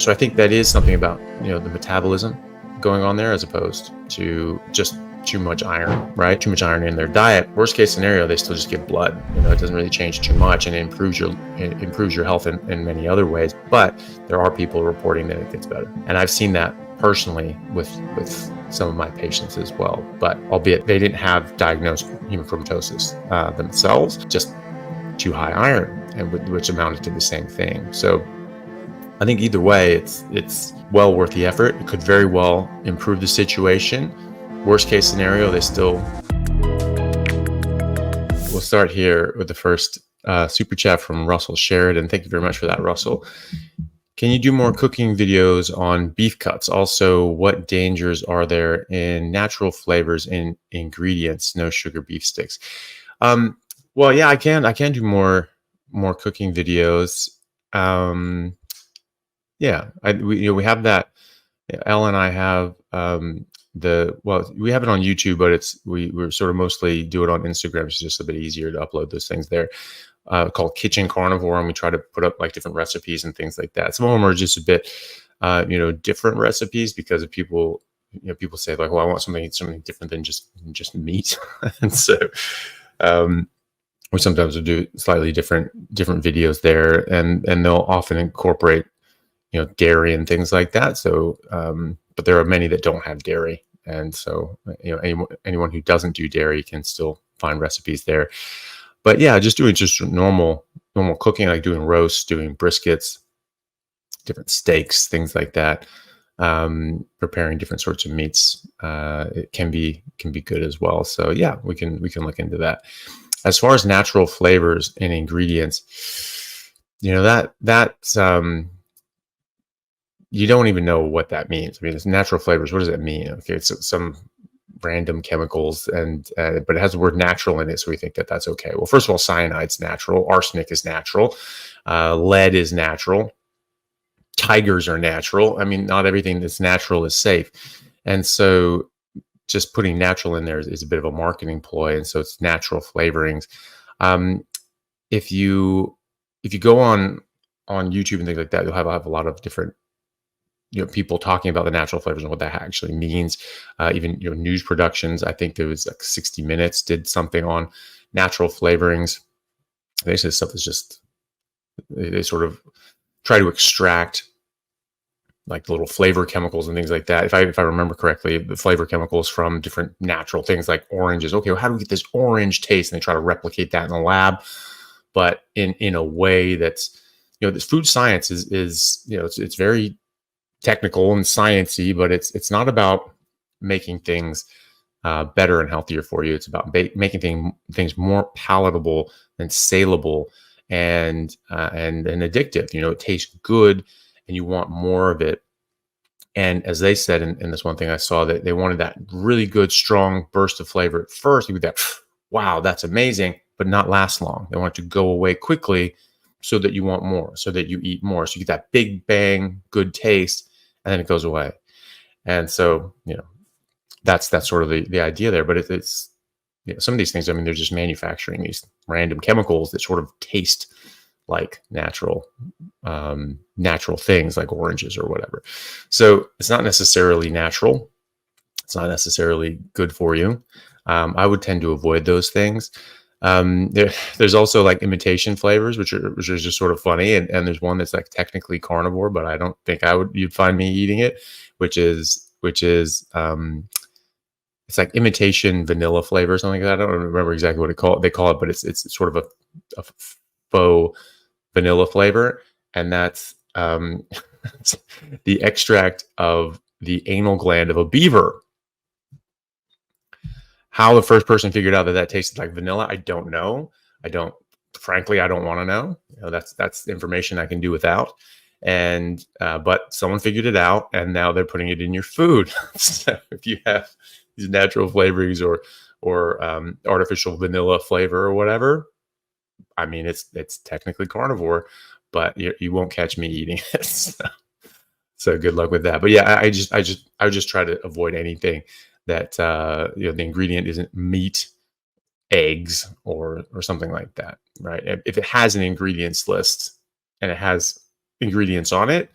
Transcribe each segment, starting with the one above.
So I think that is something about, the metabolism going on there as opposed to just too much iron, right? Too much iron in their diet. Worst case scenario, they still just get blood. It doesn't really change too much, and it improves your health in many other ways. But there are people reporting that it gets better, and I've seen that personally with some of my patients as well. But albeit they didn't have diagnosed hemochromatosis themselves, just too high iron, and which amounted to the same thing. So I think either way, it's well worth the effort. It could very well improve the situation. Worst case scenario, we'll start here with the first super chat from Russell Sheridan. Thank you very much for that, Russell. Can you do more cooking videos on beef cuts? Also, what dangers are there in natural flavors and ingredients, no sugar beef sticks? Well, yeah, I can do more cooking videos. Yeah, we have that. Elle and I have we have it on YouTube, but we're sort of mostly do it on Instagram. It's just a bit easier to upload those things there. Called Kitchen Carnivore, and we try to put up like different recipes and things like that. Some of them are just a bit, different recipes because of people. People say like, "Well, I want something different than just meat," and so we sometimes will do slightly different videos there, and they'll often incorporate dairy and things like that. So, but there are many that don't have dairy, and so anyone who doesn't do dairy can still find recipes there. But yeah, just doing normal cooking, like doing roasts, doing briskets, different steaks, things like that. Preparing different sorts of meats, it can be good as well. So yeah, we can look into that. As far as natural flavors and ingredients, that's you don't even know what that means. I mean, it's natural flavors. What does that mean? Okay, it's some random chemicals, but it has the word natural in it, so we think that that's okay. Well, first of all, cyanide's natural. Arsenic is natural. Lead is natural. Tigers are natural. I mean, not everything that's natural is safe. And so just putting natural in there is a bit of a marketing ploy. And so it's natural flavorings. If you go on YouTube and things like that, you'll have a lot of different people talking about the natural flavors and what that actually means. Even news productions. I think there was like 60 Minutes did something on natural flavorings. They say stuff is just they sort of try to extract like little flavor chemicals and things like that. If I remember correctly, the flavor chemicals from different natural things like oranges. Okay, well, how do we get this orange taste? And they try to replicate that in the lab, but in a way that's this food science is it's very technical and sciencey, but it's not about making things better and healthier for you. It's about making things more palatable and saleable and addictive. It tastes good and you want more of it. And as they said in this one thing I saw, that they wanted that really good, strong burst of flavor at first. You get that, wow, that's amazing, but not last long. They want it to go away quickly so that you want more, so that you eat more. So you get that big bang, good taste, and then it goes away. And so, that's sort of the idea there. But it's some of these things, I mean, they're just manufacturing these random chemicals that sort of taste like natural things like oranges or whatever. So it's not necessarily natural. It's not necessarily good for you. I would tend to avoid those things. There's also like imitation flavors, which are just sort of funny. And there's one that's like technically carnivore, but I don't think you'd find me eating it, which is it's like imitation vanilla flavor or something like that. I don't remember exactly what they call it, but it's sort of a faux vanilla flavor. And that's the extract of the anal gland of a beaver. How the first person figured out that tasted like vanilla, I don't know. Frankly, I don't want to know. That's information I can do without. And but someone figured it out, and now they're putting it in your food. So if you have these natural flavorings or artificial vanilla flavor or whatever, I mean, it's technically carnivore, but you won't catch me eating it. So good luck with that. But yeah, I just try to avoid anything that the ingredient isn't meat, eggs, or something like that, right? If it has an ingredients list and it has ingredients on it,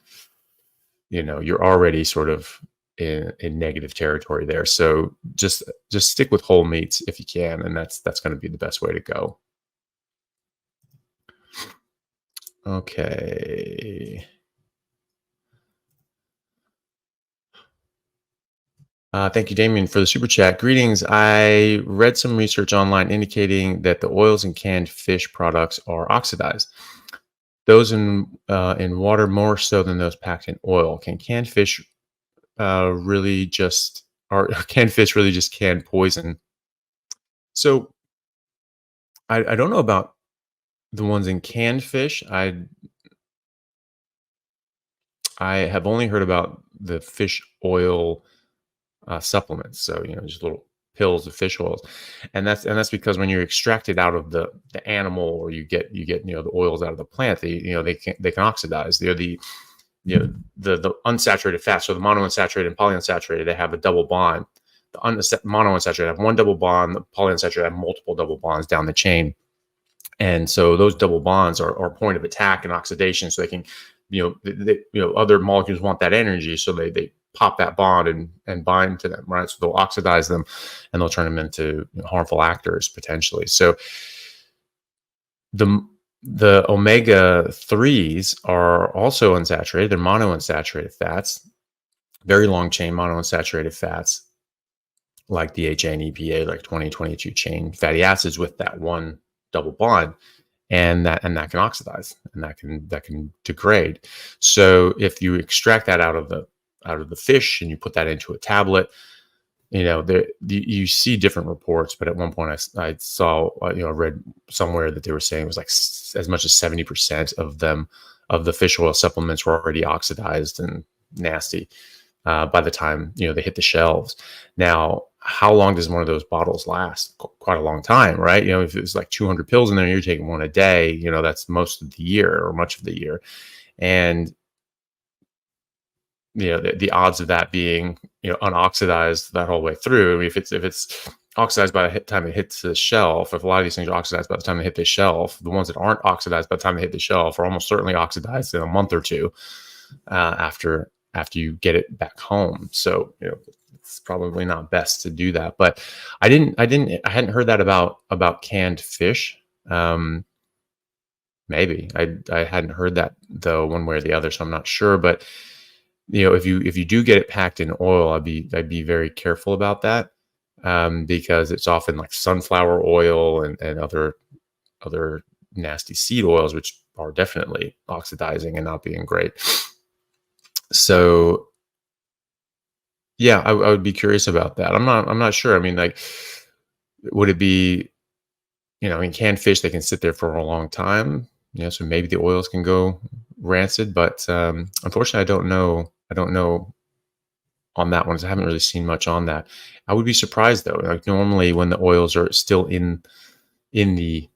you're already sort of in negative territory there. So just stick with whole meats if you can, and that's going to be the best way to go. Okay. Thank you, Damien, for the super chat. Greetings. I read some research online indicating that the oils in canned fish products are oxidized. Those in water more so than those packed in oil. Can canned fish really just canned fish really just canned poison? So I don't know about the ones in canned fish. I have only heard about the fish oil supplements. So just little pills of fish oils, and that's because when you extract it out of the animal, or you get the oils out of the plant, they can oxidize. The unsaturated fats, so the monounsaturated and polyunsaturated, they have a double bond. The monounsaturated have one double bond. The polyunsaturated have multiple double bonds down the chain, and so those double bonds are a point of attack and oxidation. So they can, other molecules want that energy, so they pop that bond and bind to them, right? So they'll oxidize them, and they'll turn them into harmful actors potentially. So the omega-3s are also unsaturated. They're monounsaturated fats, very long chain monounsaturated fats, like DHA and EPA, like 20-22 chain fatty acids with that one double bond, and that can oxidize, and that can degrade. So if you extract that out of the fish and you put that into a tablet, you see different reports. But at one point I saw, I read somewhere that they were saying it was like as much as 70% of the fish oil supplements were already oxidized and nasty by the time they hit the shelves. Now, how long does one of those bottles last? Quite a long time, right? If it's like 200 pills in there, you're taking one a day, that's most of the year or much of the year. And the odds of that being unoxidized that whole way through. I mean, if it's oxidized by the time it hits the shelf, if a lot of these things are oxidized by the time they hit the shelf, the ones that aren't oxidized by the time they hit the shelf are almost certainly oxidized in a month or two after you get it back home. So it's probably not best to do that. But I hadn't heard that about canned fish. Maybe I hadn't heard that though, one way or the other, so I'm not sure. But if you do get it packed in oil, I'd be very careful about that, because it's often like sunflower oil and other nasty seed oils, which are definitely oxidizing and not being great. So yeah, I would be curious about that. I'm not sure. I mean, like, would it be, in canned fish, they can sit there for a long time, so maybe the oils can go rancid, but unfortunately I don't know on that one. I haven't really seen much on that. I would be surprised though. Like, normally when the oils are still in the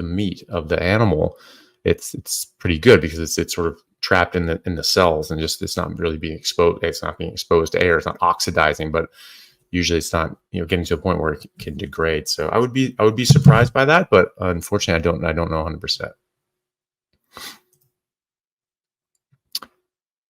meat of the animal, it's pretty good, because it's sort of trapped in the cells, and just it's not really being exposed. It's not being exposed to air. It's not oxidizing, but usually it's not getting to a point where it can degrade. So I would be surprised by that, but unfortunately I don't know 100%.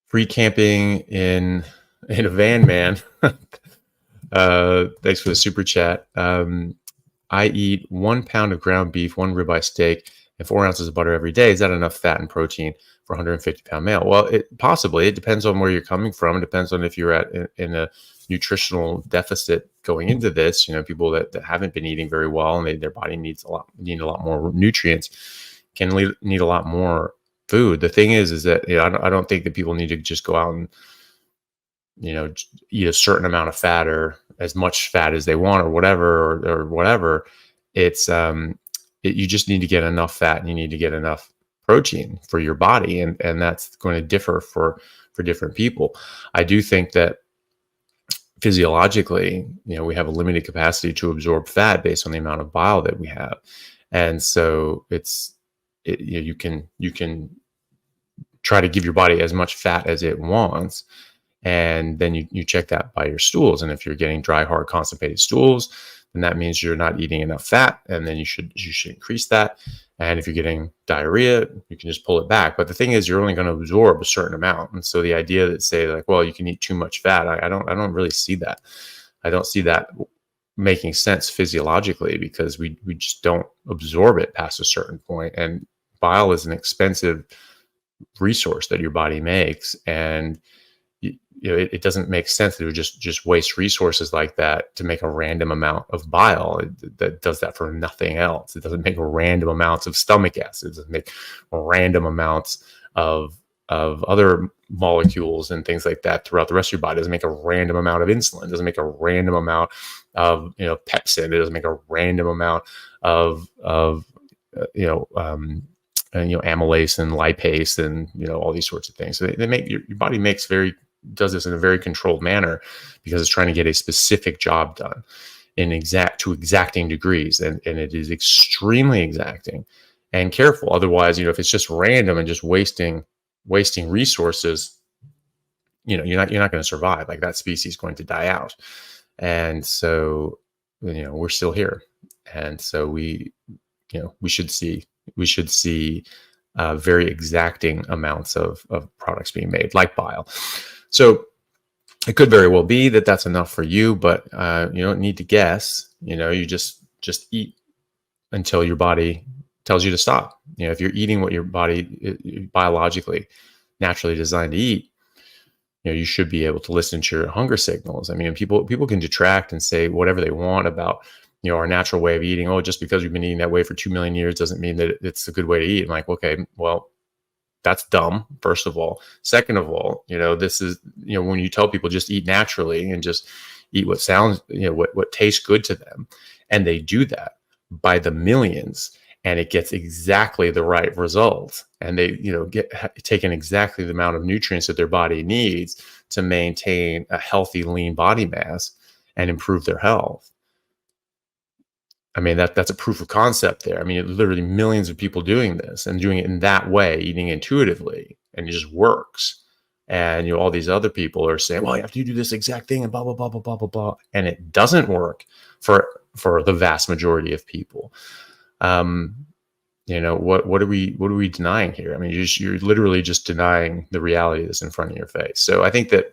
Free camping in a van, man. Thanks for the super chat. I eat 1 pound of ground beef, 1 ribeye steak, and 4 ounces of butter every day. Is that enough fat and protein for a 150-pound male? Well, possibly. It depends on where you're coming from. It depends on if you're in a nutritional deficit going into this. People that haven't been eating very well, and their body need a lot more nutrients, can need a lot more food. The thing is that I don't think that people need to just go out and eat a certain amount of fat, or as much fat as they want, or whatever. It's you just need to get enough fat, and you need to get enough protein for your body, and that's going to differ for different people. I do think that physiologically, we have a limited capacity to absorb fat based on the amount of bile that we have, and so you can try to give your body as much fat as it wants, and then you check that by your stools. And if you're getting dry, hard, constipated stools, then that means you're not eating enough fat, and then you should increase that. And if you're getting diarrhea, you can just pull it back. But the thing is, you're only going to absorb a certain amount. And so the idea that say like, well, you can eat too much fat, I don't really see that. I don't see that making sense physiologically, because we just don't absorb it past a certain point. And bile is an expensive resource that your body makes, and it doesn't make sense to just waste resources like that to make a random amount of bile that does that for nothing else. It doesn't make random amounts of stomach acid. It doesn't make random amounts of other molecules and things like that throughout the rest of your body. It doesn't make a random amount of insulin. It doesn't make a random amount of pepsin. It doesn't make a random amount of amylase and lipase and all these sorts of things. So they make your body does this in a very controlled manner, because it's trying to get a specific job done to exacting degrees, and it is extremely exacting and careful. Otherwise, if it's just random and just wasting resources, you're not going to survive. Like, that species is going to die out. And so we're still here, and so we should see very exacting amounts of products being made, like bile. So it could very well be that that's enough for you, but you don't need to guess. You just eat until your body tells you to stop. If you're eating what your body biologically naturally designed to eat, you should be able to listen to your hunger signals. I mean, people can detract and say whatever they want about our natural way of eating. Oh, just because we've been eating that way for 2 million years doesn't mean that it's a good way to eat. I'm like, okay, well, that's dumb, first of all. Second of all, this is, when you tell people just eat naturally and just eat what sounds, what tastes good to them, and they do that by the millions, and it gets exactly the right result, and they, get taken exactly the amount of nutrients that their body needs to maintain a healthy, lean body mass and improve their health. I mean, that's a proof of concept there. I mean, literally millions of people doing this and doing it in that way, eating intuitively, and it just works. And all these other people are saying, well, you have to do this exact thing and blah, blah, blah, blah, blah, blah, blah. And it doesn't work for the vast majority of people. What are we denying here? I mean, you're literally just denying the reality that's in front of your face. So I think that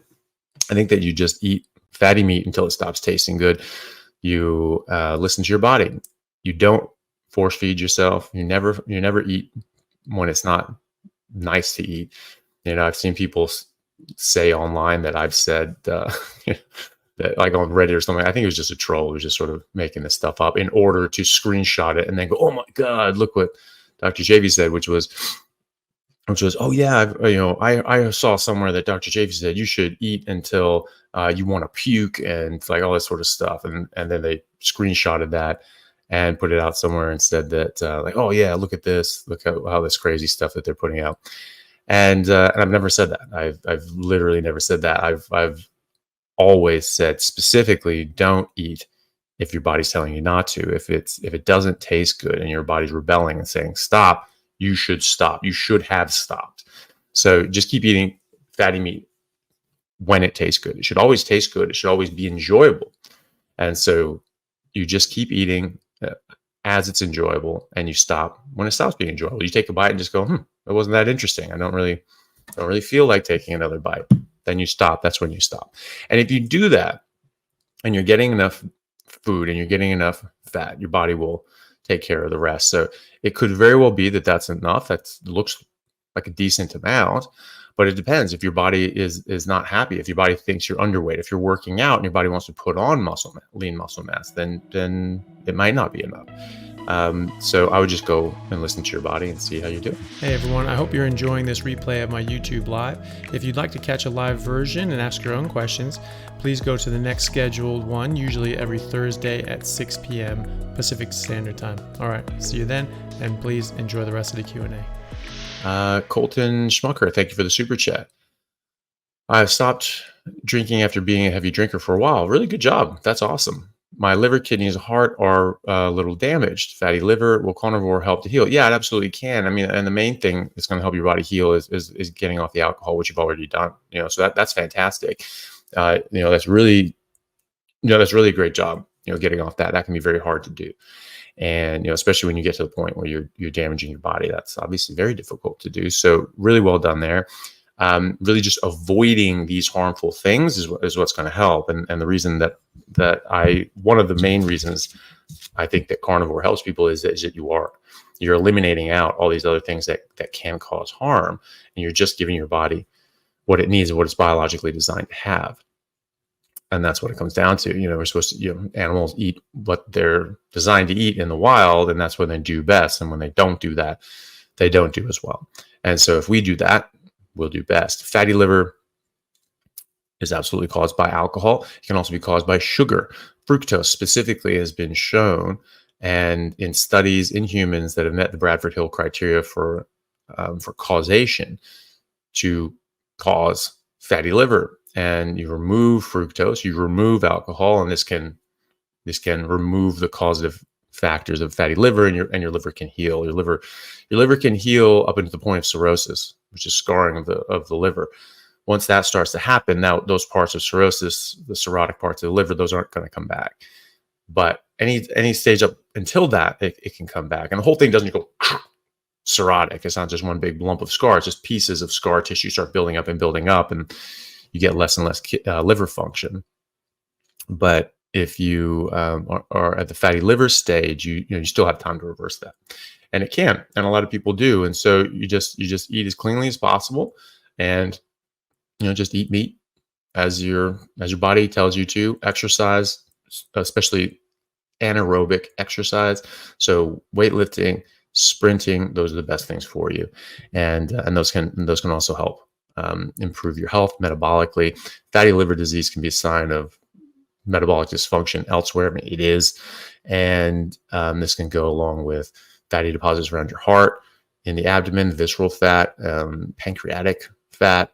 you just eat fatty meat until it stops tasting good. You listen to your body. You don't force feed yourself. You never eat when it's not nice to eat. I've seen people say online that I've said that, like on Reddit or something. I think it was just a troll who was just sort of making this stuff up in order to screenshot it and then go, "Oh my God, look what Dr. Chaffee said," which was, "Oh yeah, I saw somewhere that Dr. Chaffee said you should eat until you want to puke," and like all this sort of stuff. And then they screenshotted that and put it out somewhere and said that like, "Oh yeah, look at this, look how this crazy stuff that they're putting out." And I've never said that. I've literally never said that. I've always said specifically, don't eat if your body's telling you not to. If it doesn't taste good and your body's rebelling and saying stop, you should stop. You should have stopped. So just keep eating fatty meat when it tastes good. It should always taste good. It should always be enjoyable. And so you just keep eating as it's enjoyable, and you stop when it stops being enjoyable. You take a bite and just go, it wasn't that interesting. I don't really feel like taking another bite. Then you stop. That's when you stop. And if you do that and you're getting enough food and you're getting enough fat, your body will take care of the rest. So it could very well be that that's enough. That looks like a decent amount, but it depends. If your body is not happy, if your body thinks you're underweight, if you're working out and your body wants to put on lean muscle mass, then it might not be enough. So I would just go and listen to your body and see how you're doing. Hey everyone, I hope you're enjoying this replay of my YouTube Live. If you'd like to catch a live version and ask your own questions, please go to the next scheduled one, usually every Thursday at 6 p.m. Pacific Standard Time. All right, see you then, and please enjoy the rest of the Q&A. Colton Schmucker, thank you for the super chat. I've stopped drinking after being a heavy drinker for a while. Really good job. That's awesome. My liver, kidneys, heart are a little damaged. Fatty liver, will carnivore help to heal? Yeah, it absolutely can. I mean, and the main thing that's going to help your body heal is getting off the alcohol, which you've already done. So that's fantastic. That's really a great job. getting off that can be very hard to do. And, especially when you get to the point where you're damaging your body, that's obviously very difficult to do. So really well done there. Really just avoiding these harmful things is what's going to help. And the reason one of the main reasons I think that carnivore helps people is that you're eliminating out all these other things that can cause harm, and you're just giving your body what it needs and what it's biologically designed to have. And that's what it comes down to. We're supposed to, animals eat what they're designed to eat in the wild, and that's when they do best. And when they don't do that, they don't do as well. And so if we do that, we'll do best. Fatty liver is absolutely caused by alcohol. It can also be caused by sugar. Fructose specifically has been shown, and in studies in humans that have met the Bradford Hill criteria for causation, to cause fatty liver. And you remove fructose, you remove alcohol, and this can remove the causative factors of fatty liver, and your liver can heal. Your liver can heal up into the point of cirrhosis, which is scarring of the liver. Once that starts to happen, now those parts of cirrhosis, the cirrhotic parts of the liver, those aren't going to come back. But any stage up until that, it can come back. And the whole thing doesn't go cirrhotic. It's not just one big lump of scar. It's just pieces of scar tissue start building up, and you get less and less liver function. But if you are at the fatty liver stage, you still have time to reverse that, and it can, and a lot of people do. And so you just eat as cleanly as possible, and just eat meat as your body tells you to. Exercise, especially anaerobic exercise, so weightlifting, sprinting, those are the best things for you, and those can also help improve your health metabolically. Fatty liver disease can be a sign of metabolic dysfunction elsewhere. I mean, it is. And this can go along with fatty deposits around your heart, in the abdomen, visceral fat, pancreatic fat,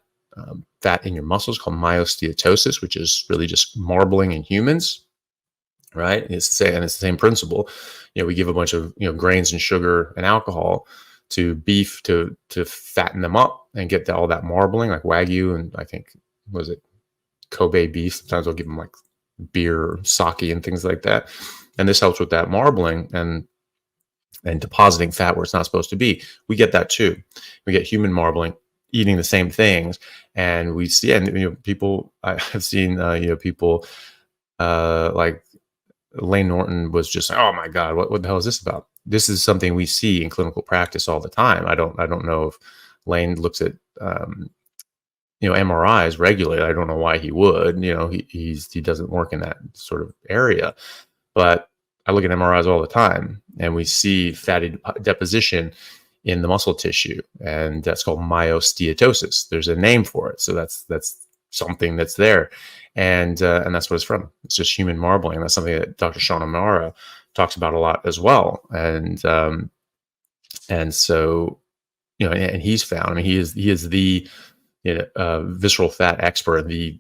fat in your muscles called myosteatosis, which is really just marbling in humans, right? It's the same principle. We give a bunch of grains and sugar and alcohol to beef to fatten them up and get all that marbling, like Wagyu, and I think, was it Kobe beef? Sometimes they'll give them like beer or sake and things like that. And this helps with that marbling and depositing fat where it's not supposed to be. We get that too. We get human marbling, eating the same things, and we see, and people, I have seen people like Lane Norton was just like, oh my God, what the hell is this about? This is something we see in clinical practice all the time. I don't know if Lane looks at MRIs regularly. I don't know why he would. He doesn't work in that sort of area, but I look at MRIs all the time, and we see fatty deposition in the muscle tissue, and that's called myosteatosis. There's a name for it, so that's something that's there, and that's what it's from. It's just human marbling. That's something that Dr. Sean O'Mara talks about a lot as well, and so and he's found. I mean, he is the visceral fat expert, the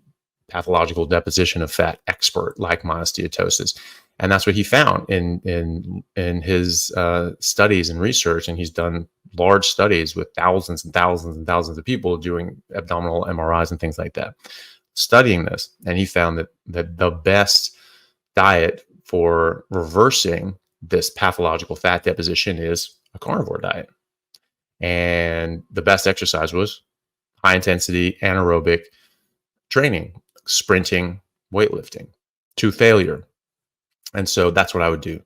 pathological deposition of fat expert, like myosteatosis. And that's what he found in his studies and research. And he's done large studies with thousands and thousands and thousands of people doing abdominal MRIs and things like that, studying this. And he found that the best diet for reversing this pathological fat deposition is a carnivore diet. And the best exercise was high intensity anaerobic training, sprinting, weightlifting to failure. And so that's what I would do.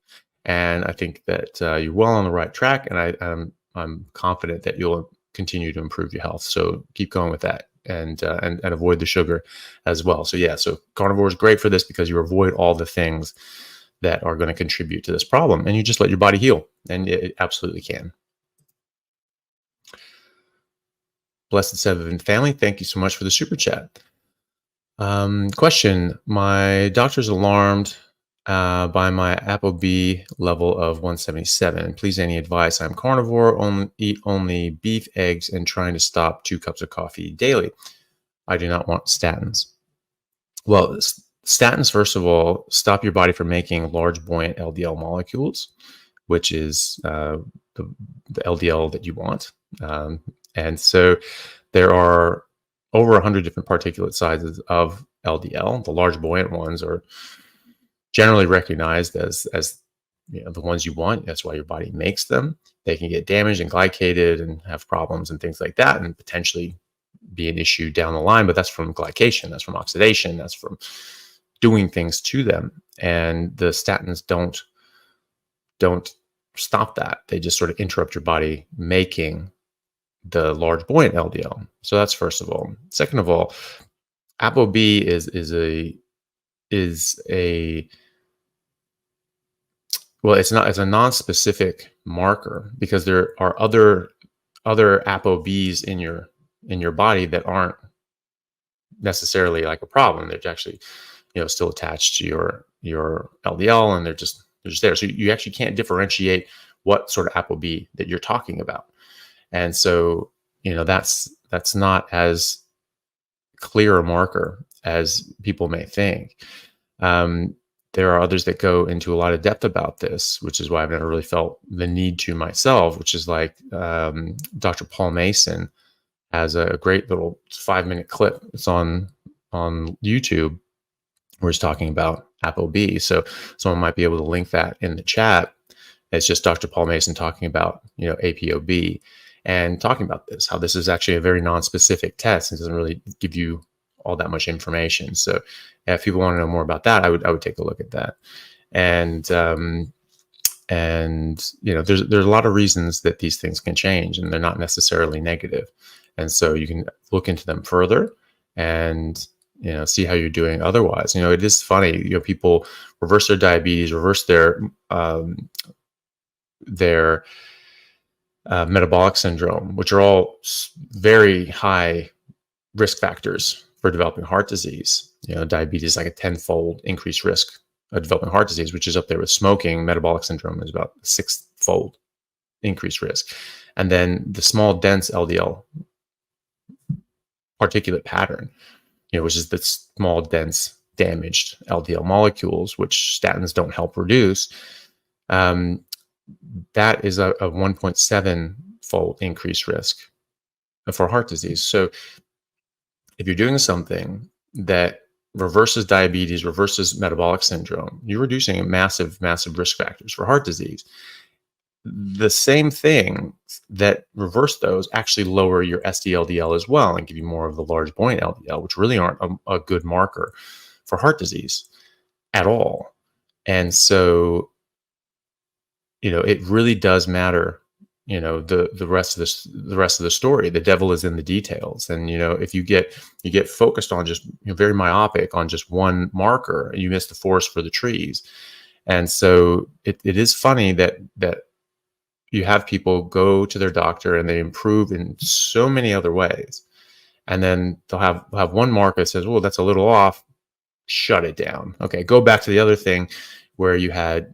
And I think that you're well on the right track, and I'm confident that you'll continue to improve your health. So keep going with that, and avoid the sugar as well. So carnivore is great for this because you avoid all the things that are going to contribute to this problem, and you just let your body heal, and it absolutely can. Blessed Seven family, thank you so much for the super chat. Question: my doctor's alarmed by my ApoB level of 177. Please, any advice? I'm carnivore, eat only beef, eggs, and trying to stop 2 cups of coffee daily. I do not want statins. Well, statins, first of all, stop your body from making large buoyant LDL molecules, which is the LDL that you want. And so there are over 100 different particulate sizes of LDL. The large buoyant ones are generally recognized as the ones you want. That's why your body makes them. They can get damaged and glycated and have problems and things like that, and potentially be an issue down the line. But that's from glycation, that's from oxidation, that's from doing things to them. And the statins don't stop that. They just sort of interrupt your body making the large buoyant LDL. So that's first of all. Second of all, ApoB is a well, it's a non-specific marker, because there are other ApoBs in your body that aren't necessarily like a problem. They're actually still attached to your LDL, and they're just there. So you actually can't differentiate what sort of ApoB that you're talking about. And so that's not as clear a marker as people may think. There are others that go into a lot of depth about this, which is why I've never really felt the need to myself, which is like Dr. Paul Mason has a great little 5-minute clip. It's on YouTube where he's talking about ApoB. So someone might be able to link that in the chat. It's just Dr. Paul Mason talking about, ApoB and talking about this, how this is actually a very non-specific test. It doesn't really give you all that much information. So if people want to know more about that, I would take a look at that. And there's a lot of reasons that these things can change, and they're not necessarily negative. And so you can look into them further and see how you're doing otherwise. It is funny, people reverse their diabetes, reverse their metabolic syndrome, which are all very high risk factors for developing heart disease. Diabetes is like a 10-fold increased risk of developing heart disease, which is up there with smoking. Metabolic syndrome is about 6-fold increased risk. And then the small, dense LDL particulate pattern, which is the small, dense, damaged LDL molecules, which statins don't help reduce. That is a 1.7-fold increased risk for heart disease. So if you're doing something that reverses diabetes, reverses metabolic syndrome, you're reducing massive, massive risk factors for heart disease. The same thing that reverse those actually lower your SD-LDL as well and give you more of the large buoyant LDL, which really aren't a good marker for heart disease at all. And so, it really does matter. The rest of the story. The devil is in the details. And if you get focused on just very myopic on just one marker, you miss the forest for the trees. And so it is funny that you have people go to their doctor and they improve in so many other ways, and then they'll have one marker that says, "Oh, that's a little off." Shut it down. Okay, go back to the other thing where you had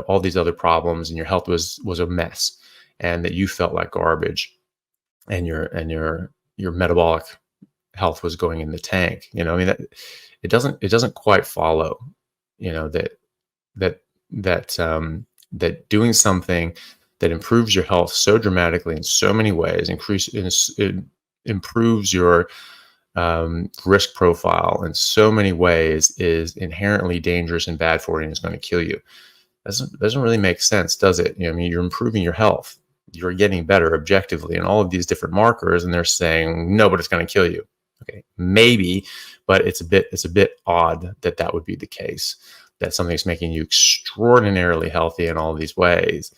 all these other problems and your health was a mess, and that you felt like garbage, and your metabolic health was going in the tank. That it doesn't quite follow. That doing something that improves your health so dramatically in so many ways, improves your risk profile in so many ways, is inherently dangerous and bad for you and is going to kill you. Doesn't really make sense, does it? You're improving your health, you're getting better objectively in all of these different markers, and they're saying no, but it's going to kill you. Okay, maybe, but it's a bit odd that would be the case, that something's making you extraordinarily healthy in all of these ways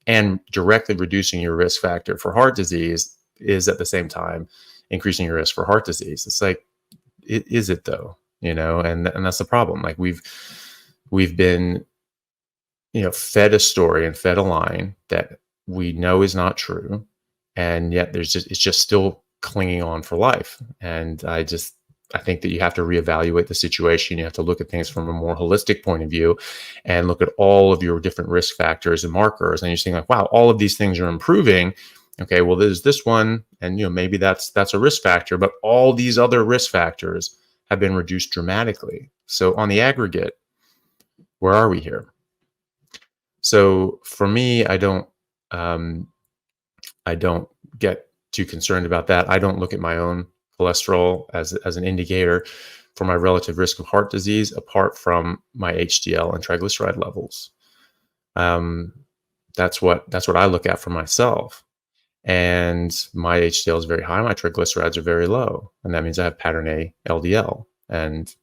and directly reducing your risk factor for heart disease is at the same time increasing your risk for heart disease. It's like, is it though? And that's the problem. Like we've been fed a story and fed a line that we know is not true, and yet it's just still clinging on for life. And I think that you have to reevaluate the situation. You have to look at things from a more holistic point of view and look at all of your different risk factors and markers. And you're saying like, wow, all of these things are improving. Okay, well, there's this one, and maybe that's a risk factor, but all these other risk factors have been reduced dramatically. So on the aggregate, where are we here? So for me, I don't get too concerned about that. I don't look at my own cholesterol as an indicator for my relative risk of heart disease, apart from my HDL and triglyceride levels. That's what I look at for myself. And my HDL is very high. My triglycerides are very low. And that means I have pattern A LDL, and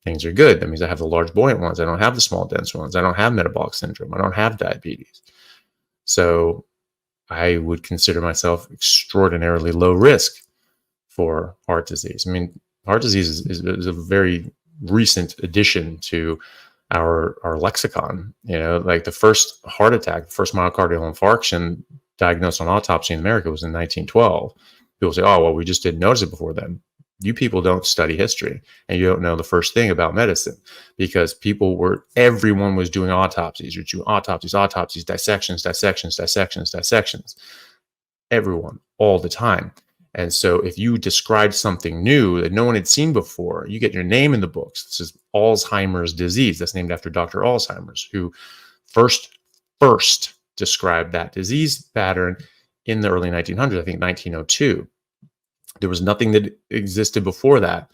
things are good. That means I have the large buoyant ones. I don't have the small dense ones. I don't have metabolic syndrome. I don't have diabetes. So I would consider myself extraordinarily low risk for heart disease. I mean, heart disease is a very recent addition to our lexicon. You know, like the first heart attack, the first myocardial infarction diagnosed on autopsy in America was in 1912. People say, oh, well, we just didn't notice it before then. You people don't study history, and you don't know the first thing about medicine, because everyone was doing autopsies. You're doing autopsies, dissections. Everyone, all the time. And so if you described something new that no one had seen before, you get your name in the books. This is Alzheimer's disease. That's named after Dr. Alzheimer's, who first described that disease pattern in the early 1900s, I think 1902. There was nothing that existed before that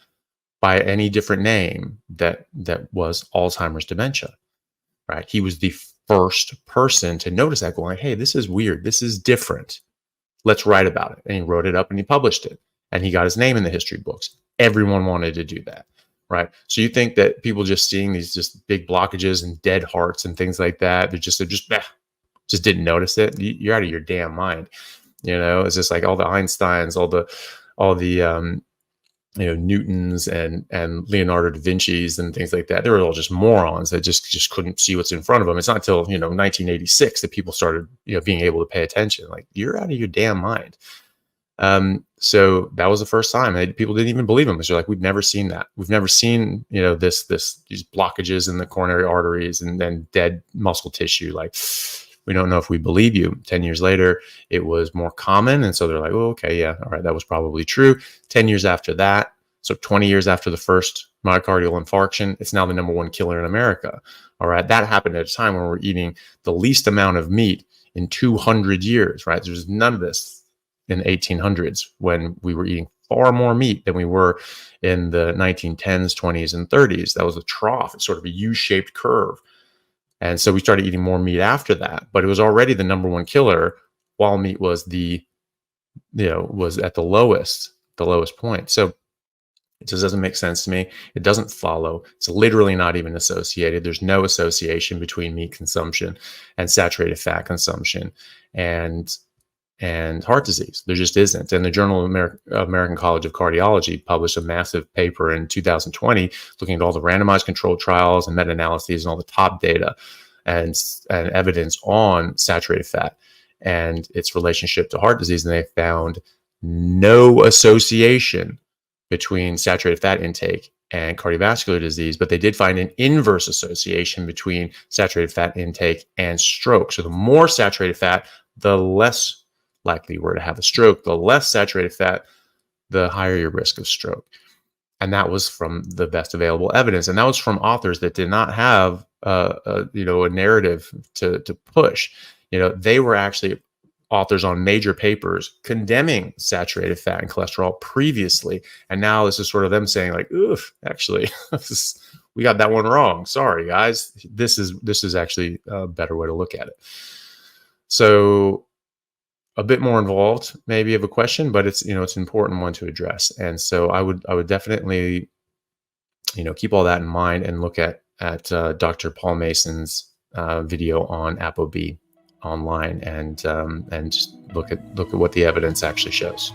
by any different name that was Alzheimer's dementia, right? He was the first person to notice that, going, hey, this is weird. This is different. Let's write about it. And he wrote it up and he published it. And he got his name in the history books. Everyone wanted to do that, right? So you think that people just seeing these just big blockages and dead hearts and things like that, they just didn't notice it. You're out of your damn mind. You know, it's just like all the Einsteins, all the Newtons and Leonardo da Vinci's and things like that. They were all just morons that just couldn't see what's in front of them. It's not until 1986 that people started being able to pay attention. Like, you're out of your damn mind. So that was the first time. People didn't even believe them. They're like, we've never seen that. We've never seen these blockages in the coronary arteries and then dead muscle tissue. Like, we don't know if we believe you. 10 years later, it was more common. And so they're like, oh, okay, yeah, all right, that was probably true. 10 years after that, so 20 years after the first myocardial infarction, it's now the #1 killer in America. All right, that happened at a time when we're eating the least amount of meat in 200 years, right? There's none of this in the 1800s, when we were eating far more meat than we were in the 1910s, 20s, and 30s. That was a trough. It's sort of a U-shaped curve. And so we started eating more meat after that, but it was already the #1 killer, while meat was was at the lowest point. So it just doesn't make sense to me. It doesn't follow. It's literally not even associated. There's no association between meat consumption and saturated fat consumption and heart disease. There just isn't. And the Journal of American College of Cardiology published a massive paper in 2020 looking at all the randomized controlled trials and meta-analyses and all the top data and evidence on saturated fat and its relationship to heart disease. And they found no association between saturated fat intake and cardiovascular disease, but they did find an inverse association between saturated fat intake and stroke. So the more saturated fat, the less likely we're to have a stroke. The less saturated fat, the higher your risk of stroke. And that was from the best available evidence. And that was from authors that did not have a narrative to push. They were actually authors on major papers condemning saturated fat and cholesterol previously. And now this is sort of them saying like, oof, actually, we got that one wrong. Sorry, guys. This is actually a better way to look at it. So a bit more involved maybe of a question, but it's an important one to address. And so I would definitely keep all that in mind and look at Dr. Paul Mason's video on ApoB online and just look at what the evidence actually shows.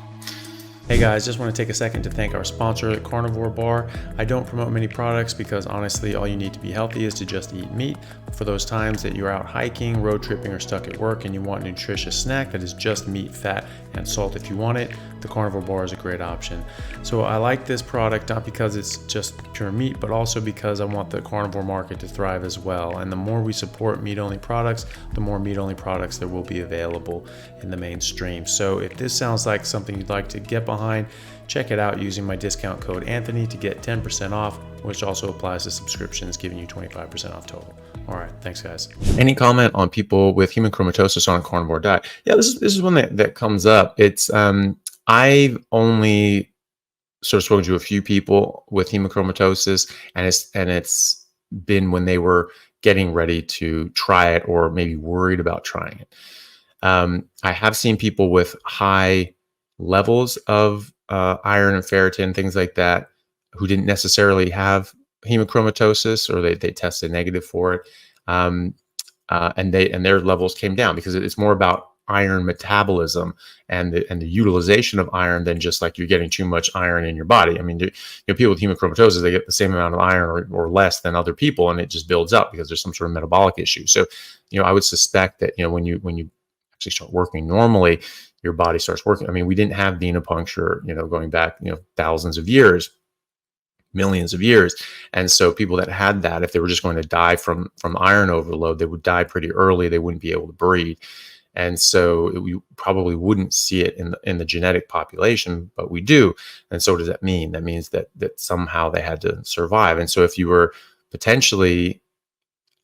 Hey guys, just want to take a second to thank our sponsor, Carnivore Bar. I don't promote many products because honestly, all you need to be healthy is to just eat meat. For those times that you're out hiking, road tripping, or stuck at work and you want a nutritious snack that is just meat, fat, and salt if you want it, the Carnivore Bar is a great option. So I like this product not because it's just pure meat, but also because I want the carnivore market to thrive as well. And the more we support meat-only products, the more meat-only products there will be available in the mainstream. So if this sounds like something you'd like to get behind, check it out using my discount code Anthony to get 10% off, which also applies to subscriptions, giving you 25% off total. All right, thanks guys. Any comment on people with hemochromatosis on a carnivore diet? Yeah, this is one that comes up. It's I've only sort of spoken to a few people with hemochromatosis, and it's been when they were getting ready to try it or maybe worried about trying it. I have seen people with high levels of iron and ferritin, things like that, who didn't necessarily have hemochromatosis, or they tested negative for it, and their levels came down, because it's more about iron metabolism and the utilization of iron than just like you're getting too much iron in your body. I mean, people with hemochromatosis, they get the same amount of iron or less than other people, and it just builds up because there's some sort of metabolic issue. So, I would suspect that when you actually start working normally, your body starts working. I mean, we didn't have venipuncture, going back, thousands of years, millions of years. And so people that had that, if they were just going to die from iron overload, they would die pretty early. They wouldn't be able to breathe. And so we probably wouldn't see it in the genetic population, but we do. And so what does that mean? That means that somehow they had to survive. And so if you were potentially,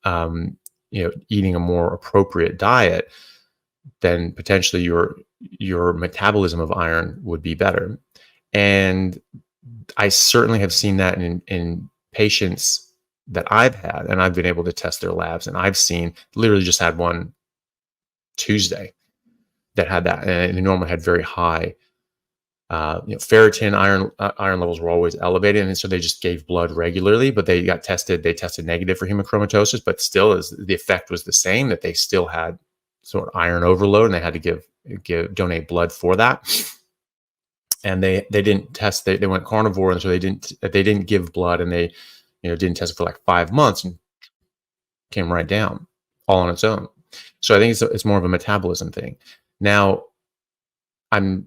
eating a more appropriate diet, then potentially your metabolism of iron would be better. And I certainly have seen that in patients that I've had, and I've been able to test their labs, and I've seen, literally just had one Tuesday that had that, and they normally had very high ferritin, iron levels were always elevated, and so they just gave blood regularly, but they tested negative for hemochromatosis, but still the effect was the same, that they still had sort of iron overload, and they had to donate blood for that. And they didn't test, they went carnivore, and so they didn't give blood, and they didn't test it for like 5 months, and came right down all on its own. So I think it's more of a metabolism thing. Now, I'm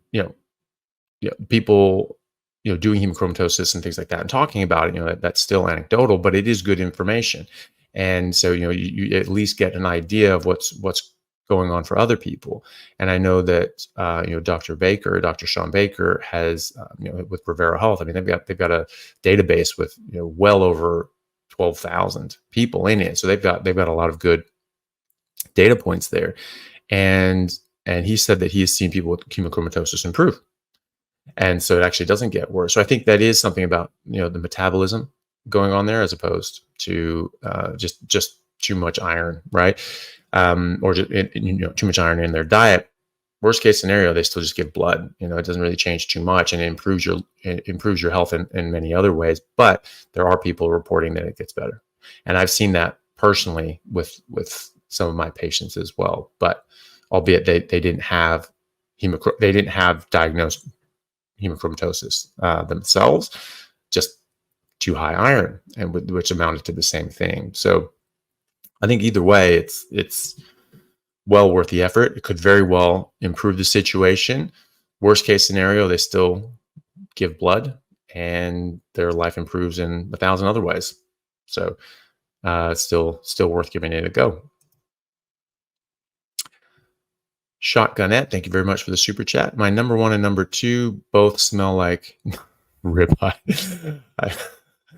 people doing hemochromatosis and things like that and talking about it, that's still anecdotal, but it is good information. And so you at least get an idea of what's going on for other people. And I know that Dr. Sean Baker has with Rivera Health, I mean, they've got a database with well over 12,000 people in it. So they've got a lot of good data points there. And he said that he has seen people with hemochromatosis improve. And so it actually doesn't get worse. So I think that is something about the metabolism going on there, as opposed to just too much iron, right? Or just, too much iron in their diet. Worst case scenario, they still just give blood. It doesn't really change too much, and it improves your health in many other ways. But there are people reporting that it gets better, and I've seen that personally with some of my patients as well. But albeit they didn't have diagnosed hemochromatosis themselves, just too high iron, and which amounted to the same thing. So I think either way, it's well worth the effort. It could very well improve the situation. Worst case scenario, they still give blood, and their life improves in 1,000 other ways. So it's still worth giving it a go. Shotgunette, thank you very much for the super chat. My number 1 and number 2 both smell like ribeye.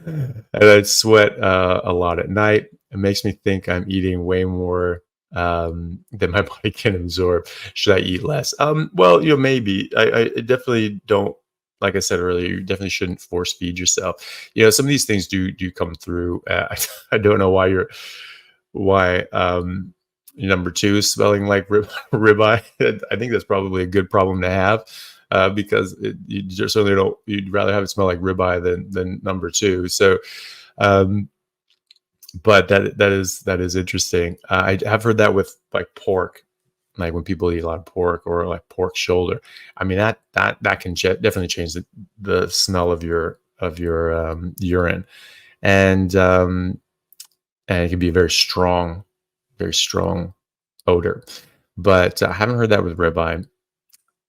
And I sweat a lot at night. It makes me think I'm eating way more than my body can absorb. Should I eat less? Well, maybe. I definitely don't. Like I said earlier, you definitely shouldn't force feed yourself. Some of these things do come through. I don't know why number 2 is smelling like ribeye. I think that's probably a good problem to have, because you just certainly don't. You'd rather have it smell like ribeye than number 2. So, but that is interesting. I have heard that with like pork, like when people eat a lot of pork, or like pork shoulder. I mean, that can definitely change the smell of your urine, and it can be a very strong odor. But I haven't heard that with ribeye.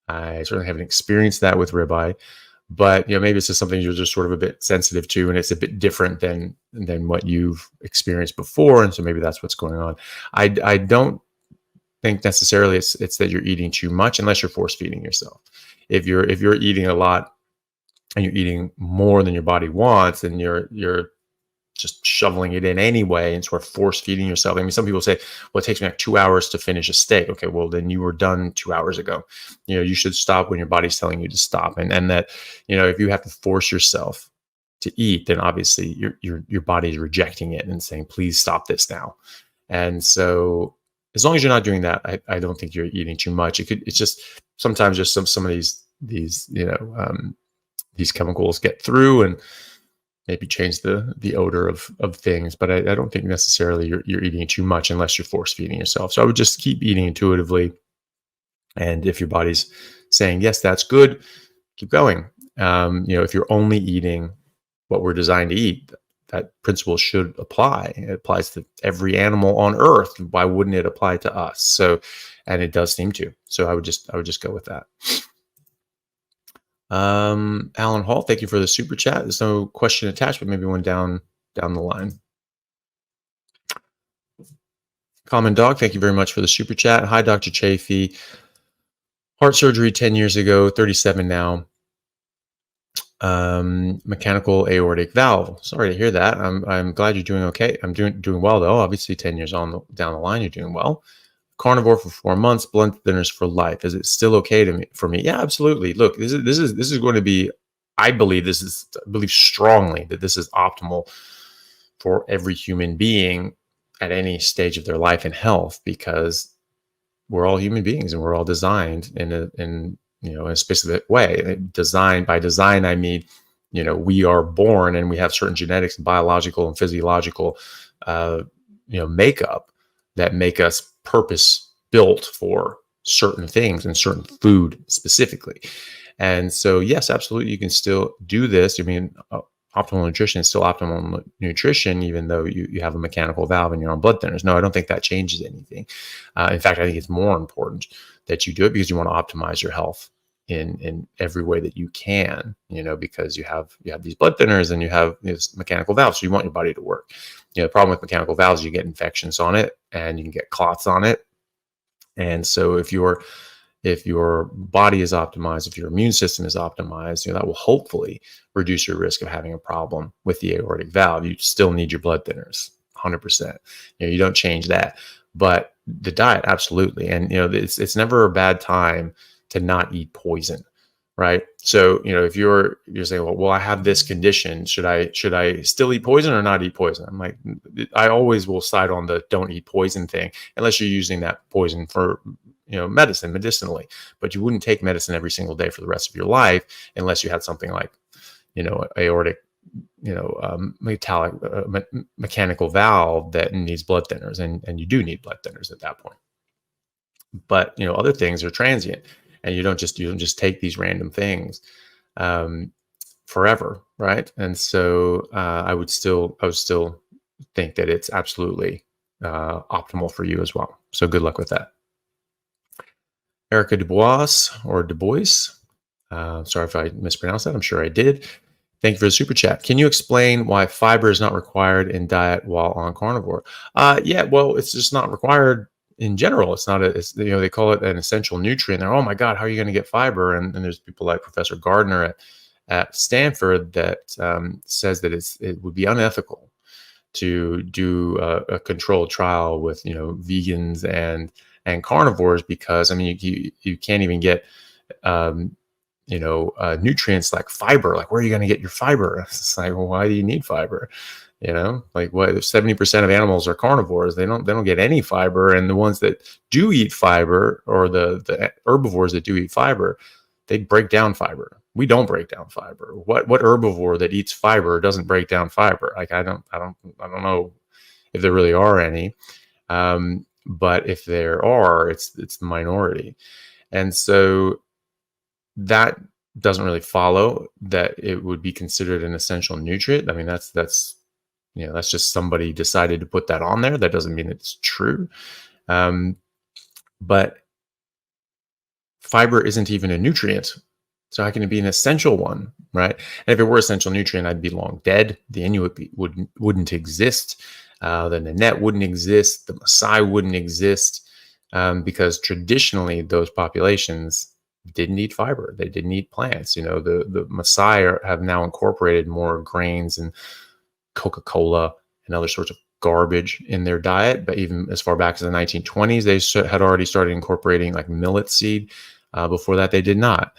I certainly haven't experienced that with ribeye, but maybe it's just something you're just sort of a bit sensitive to, and it's a bit different than what you've experienced before, and so maybe that's what's going on. I don't think necessarily it's that you're eating too much, unless you're force feeding yourself. If you're eating a lot and you're eating more than your body wants, and you're just shoveling it in anyway and sort of force feeding yourself. I mean, some people say, well, it takes me like 2 hours to finish a steak. Okay, well, then you were done 2 hours ago. You should stop when your body's telling you to stop. And that, if you have to force yourself to eat, then obviously your body is rejecting it and saying, please stop this now. And so as long as you're not doing that, I don't think you're eating too much. It's just sometimes just some of these chemicals get through and maybe change the odor of things, but I don't think necessarily you're eating too much unless you're force feeding yourself. So I would just keep eating intuitively, and if your body's saying yes, that's good, keep going. If you're only eating what we're designed to eat, that principle should apply. It applies to every animal on Earth. Why wouldn't it apply to us? So, and it does seem to. So I would just go with that. Alan Hall, thank you for the super chat. There's no question attached, but maybe one down the line. Common Dog, thank you very much for the super chat. Hi, Dr. Chaffee. Heart surgery 10 years ago, 37 now. Mechanical aortic valve. Sorry to hear that. I'm glad you're doing okay. I'm doing well though. Obviously 10 years down the line, you're doing well. Carnivore for 4 months, blood thinners for life. Is it still okay for me? Yeah, absolutely. Look, this is going to be, I believe strongly that this is optimal for every human being at any stage of their life and health, because we're all human beings and we're all designed in a specific way. By design, I mean, we are born and we have certain genetics, biological and physiological, makeup that make us purpose built for certain things and certain food specifically. And so, yes, absolutely, you can still do this. I mean, optimal nutrition is still optimal nutrition, even though you have a mechanical valve and you're on blood thinners. No, I don't think that changes anything. In fact, I think it's more important that you do it because you want to optimize your health in every way that you can, because you have these blood thinners and you have this mechanical valve, so you want your body to work. The problem with mechanical valves, you get infections on it and you can get clots on it. And so if your body is optimized, if your immune system is optimized, that will hopefully reduce your risk of having a problem with the aortic valve. You still need your blood thinners, 100%. You don't change that, but the diet, absolutely. And it's never a bad time to not eat poison, right? So if you're saying, well, I have this condition, should I still eat poison or not eat poison? I'm like, I always will side on the don't eat poison thing, unless you're using that poison for medicinally. But you wouldn't take medicine every single day for the rest of your life unless you had something like aortic mechanical valve that needs blood thinners, and you do need blood thinners at that point. But other things are transient, and you don't just take these random things forever, right? And so I would still think that it's absolutely optimal for you as well. So good luck with that. Erica Dubois, sorry if I mispronounced that. I'm sure I did. Thank you for the super chat. Can you explain why fiber is not required in diet while on carnivore? Yeah, well, it's just not required in general. It's not they call it an essential nutrient. They're, oh my God, how are you going to get fiber? And there's people like Professor Gardner at Stanford that says that it would be unethical to do a controlled trial with vegans and carnivores, because I mean you can't even get nutrients like fiber. Like, where are you going to get your fiber? It's like, well, why do you need fiber? Like, what, 70% of animals are carnivores. They don't get any fiber, and the ones that do eat fiber, or the herbivores that do eat fiber, they break down fiber. We don't break down fiber. What herbivore that eats fiber doesn't break down fiber? Like, I don't know if there really are any. But if there are, it's the minority. And so that doesn't really follow that it would be considered an essential nutrient. I mean, that's just somebody decided to put that on there. That doesn't mean it's true. But fiber isn't even a nutrient. So how can it be an essential one, right? And if it were essential nutrient, I'd be long dead. The Inuit wouldn't exist. The Nanette wouldn't exist. The Maasai wouldn't exist, because traditionally those populations didn't eat fiber. They didn't eat plants. The Maasai have now incorporated more grains and Coca-Cola and other sorts of garbage in their diet. But even as far back as the 1920s, they had already started incorporating like millet seed. Before that, they did not.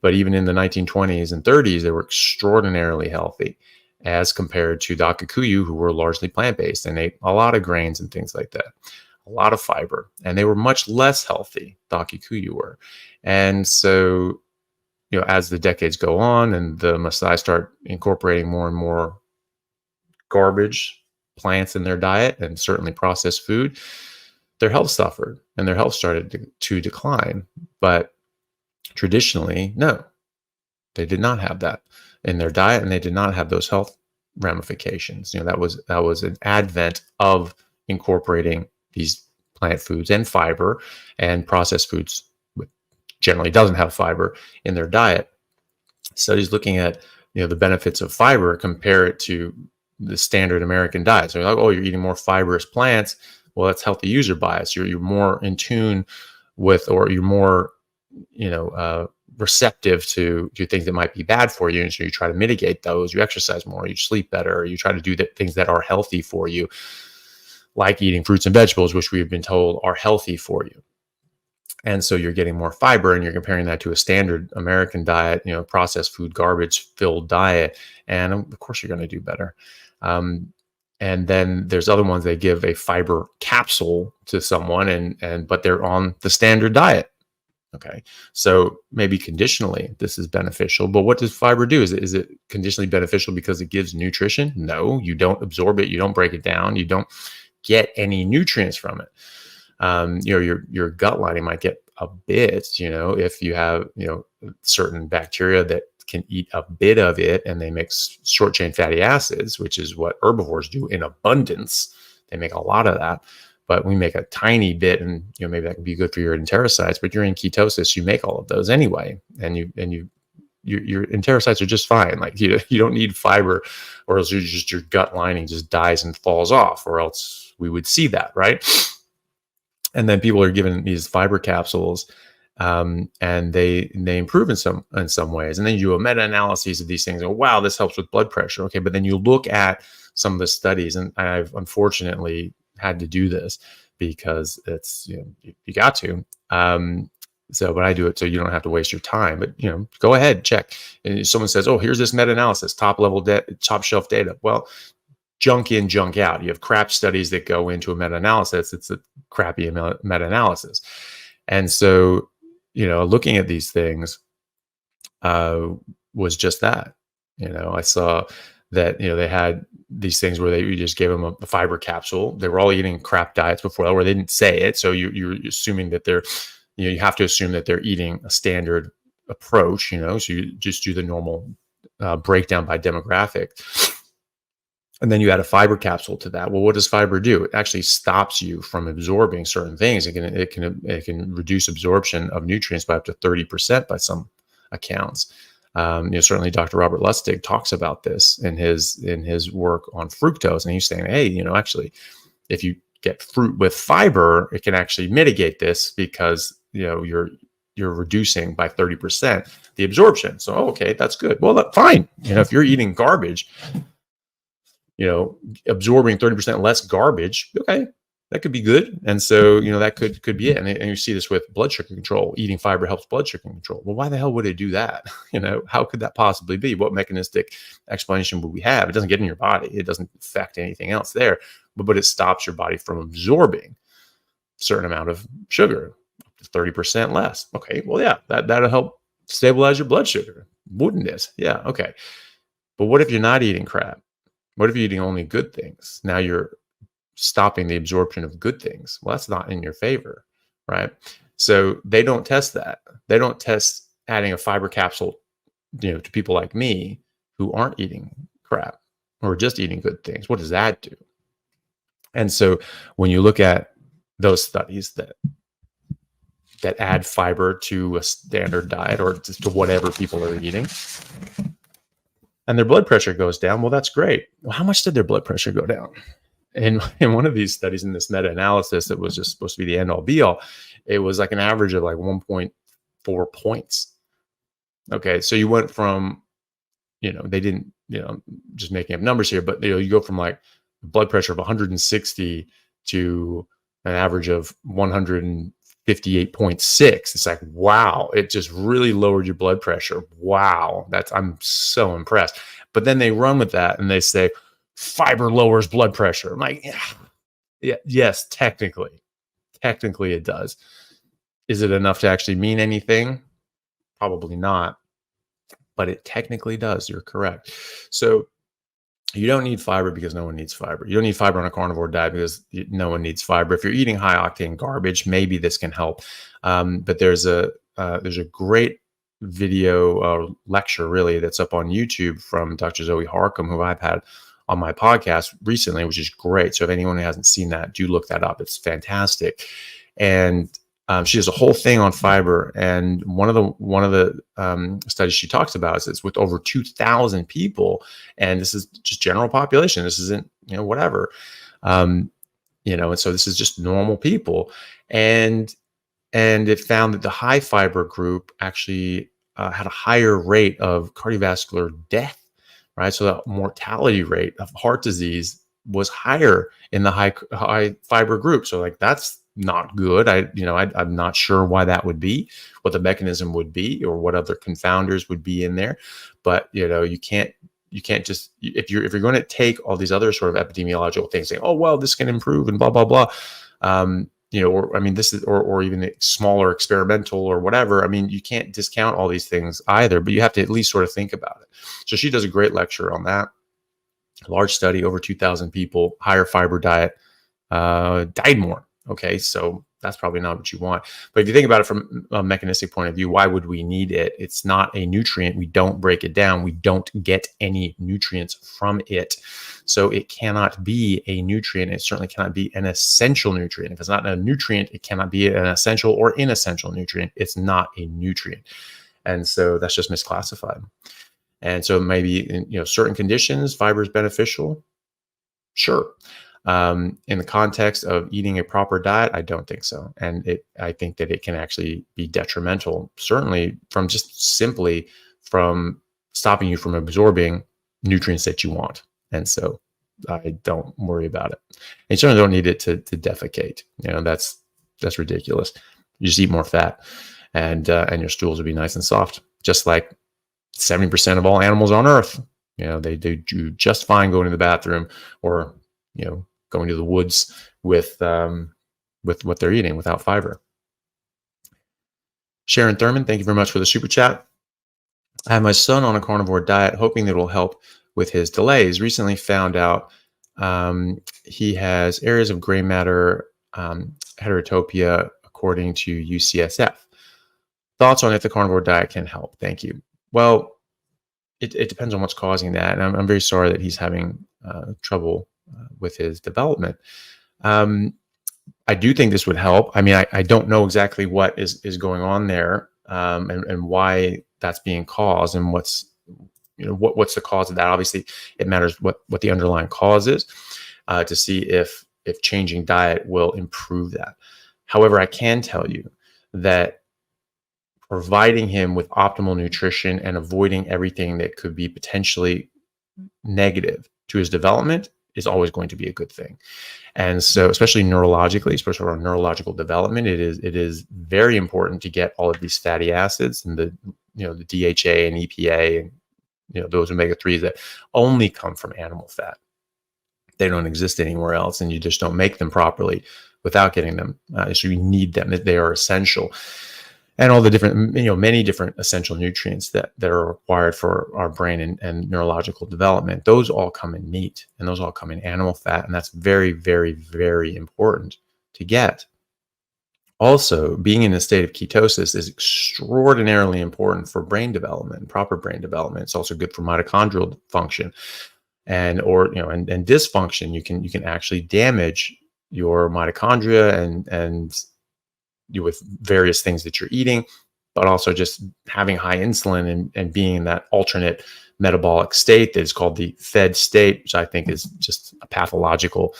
But even in the 1920s and 30s, they were extraordinarily healthy as compared to the Kikuyu, who were largely plant-based and ate a lot of grains and things like that, a lot of fiber. And they were much less healthy, the Kikuyu were. And so, as the decades go on and the Maasai start incorporating more and more garbage plants in their diet and certainly processed food, their health suffered and their health started to decline. But traditionally, no, they did not have that in their diet, and they did not have those health ramifications. That was an advent of incorporating these plant foods and fiber, and processed foods generally doesn't have fiber in their diet. Studies looking at the benefits of fiber, compare it to the standard American diet. So you're like, oh, you're eating more fibrous plants. Well, that's healthy user bias. You're more in tune with, or you're more receptive to things that might be bad for you, and so you try to mitigate those. You exercise more, you sleep better, you try to do things that are healthy for you, like eating fruits and vegetables, which we've been told are healthy for you. And so you're getting more fiber, and you're comparing that to a standard American diet, processed food, garbage filled diet, and of course you're going to do better. And then there's other ones, they give a fiber capsule to someone, but they're on the standard diet. Okay, so maybe conditionally this is beneficial, but what does fiber do? Is it conditionally beneficial because it gives nutrition? No, you don't absorb it, you don't break it down, you don't get any nutrients from it. Your gut lining might get a bit, if you have certain bacteria that can eat a bit of it, and they make short chain fatty acids, which is what herbivores do in abundance. They make a lot of that. But we make a tiny bit, and maybe that can be good for your enterocytes. But you're in ketosis, you make all of those anyway, and your enterocytes are just fine. Like you don't need fiber, or else your gut lining just dies and falls off, or else we would see that, right? And then people are given these fiber capsules, and they improve in some ways. And then you do a meta-analysis of these things. And wow, this helps with blood pressure. Okay, but then you look at some of the studies, and I've unfortunately had to do this because it's you got to. But I do it so you don't have to waste your time. But go ahead, check. And someone says, "Oh, here's this meta-analysis, top shelf data." Well, junk in, junk out. You have crap studies that go into a meta-analysis. It's a crappy meta-analysis. And so, looking at these things was just that. I saw that they had these things where you just gave them a fiber capsule. They were all eating crap diets before that, where they didn't say it. So you're assuming that they're, you have to assume that they're eating a standard approach. So you just do the normal breakdown by demographic, and then you add a fiber capsule to that. Well, what does fiber do? It actually stops you from absorbing certain things. It can reduce absorption of nutrients by up to 30% by some accounts. Certainly Dr. Robert Lustig talks about this in his work on fructose, and he's saying, hey, actually, if you get fruit with fiber, it can actually mitigate this because you're reducing by 30% the absorption. So okay, that's good. Well, fine. If you're eating garbage, absorbing 30% less garbage, okay, that could be good. And so, that could be it. And you see this with blood sugar control. Eating fiber helps blood sugar control. Well, why the hell would it do that? How could that possibly be? What mechanistic explanation would we have? It doesn't get in your body. It doesn't affect anything else there, but it stops your body from absorbing a certain amount of sugar, up to 30% less. Okay, well, yeah, that'll help stabilize your blood sugar, wouldn't it? Yeah, okay. But what if you're not eating crap? What if you're eating only good things? Now you're stopping the absorption of good things. Well, that's not in your favor, right? So they don't test that. They don't test adding a fiber capsule, to people like me who aren't eating crap or just eating good things. What does that do? And so when you look at those studies that add fiber to a standard diet or to whatever people are eating, and their blood pressure goes down, well, that's great. Well, how much did their blood pressure go down? And in one of these studies, in this meta-analysis that was just supposed to be the end-all be-all, it was like an average of like 1.4 points. Okay, so you went from, they didn't just making up numbers here, but you go from like blood pressure of 160 to an average of 158.6. It's like, wow, it just really lowered your blood pressure. Wow, I'm so impressed. But then they run with that and they say fiber lowers blood pressure. I'm like, yeah, yes, technically it does. Is it enough to actually mean anything? Probably not, but it technically does. You're correct. So you don't need fiber because no one needs fiber. You don't need fiber on a carnivore diet because no one needs fiber. If you're eating high octane garbage, maybe this can help. But there's a great video lecture really that's up on YouTube from Dr. Zoe Harcum, who I've had on my podcast recently, which is great. So if anyone who hasn't seen that, do look that up. It's fantastic. And she has a whole thing on fiber, and one of the studies she talks about is it's with over 2,000 people, and this is just general population. This isn't whatever, and so this is just normal people, and it found that the high fiber group actually had a higher rate of cardiovascular death, right? So the mortality rate of heart disease was higher in the high fiber group. So like that's not good. I'm not sure why that would be, what the mechanism would be, or what other confounders would be in there. But you can't just, if you're going to take all these other sort of epidemiological things, saying, oh well, this can improve and blah blah blah, this is, or even smaller experimental or whatever. I mean, you can't discount all these things either, but you have to at least sort of think about it. So she does a great lecture on that. Large study, over 2,000 people, higher fiber diet, died more. Okay, so that's probably not what you want. But if you think about it from a mechanistic point of view, why would we need it? It's not a nutrient. We don't break it down. We don't get any nutrients from it. So it cannot be a nutrient. It certainly cannot be an essential nutrient. If it's not a nutrient, it cannot be an essential or inessential nutrient. It's not a nutrient. And so that's just misclassified. And so maybe in certain conditions, fiber is beneficial. Sure. In the context of eating a proper diet, I don't think so. And I think that it can actually be detrimental, certainly from simply from stopping you from absorbing nutrients that you want. And so I don't worry about it. And you certainly don't need it to defecate. That's ridiculous. You just eat more fat, and your stools will be nice and soft, just like 70% of all animals on Earth. They do just fine going to the bathroom, or going to the woods with what they're eating without fiber. Sharon Thurman, thank you very much for the super chat. I have my son on a carnivore diet, hoping that it will help with his delays. Recently found out he has areas of gray matter heterotopia according to UCSF. Thoughts on if the carnivore diet can help? Thank you. Well, it depends on what's causing that. And I'm very sorry that he's having trouble with his development. I do think this would help. I mean, I don't know exactly what is going on there, and why that's being caused, and what's the cause of that. Obviously, it matters what the underlying cause is, to see if changing diet will improve that. However, I can tell you that providing him with optimal nutrition and avoiding everything that could be potentially negative to his development is always going to be a good thing. And so, especially neurologically, especially around neurological development, it is very important to get all of these fatty acids and the DHA and EPA and those omega-3s that only come from animal fat. They don't exist anywhere else, and you just don't make them properly without getting them. So you need them; they are essential. And all the different, many different essential nutrients that are required for our brain and neurological development, those all come in meat, and those all come in animal fat. And that's very, very, very important to get. Also, being in a state of ketosis is extraordinarily important for brain development, proper brain development. It's also good for mitochondrial function and dysfunction. You can actually damage your mitochondria and with various things that you're eating, but also just having high insulin and being in that alternate metabolic state that is called the fed state, which I think is just a pathological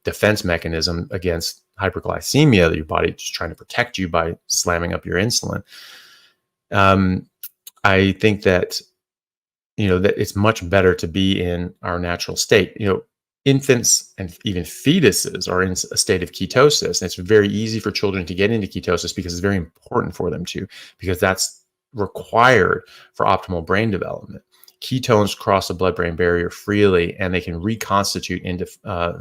defense mechanism against hyperglycemia, that your body is trying to protect you by slamming up your insulin. I think that that it's much better to be in our natural state. Infants and even fetuses are in a state of ketosis. And it's very easy for children to get into ketosis because it's very important for them to, because that's required for optimal brain development. Ketones cross the blood-brain barrier freely, and they can reconstitute into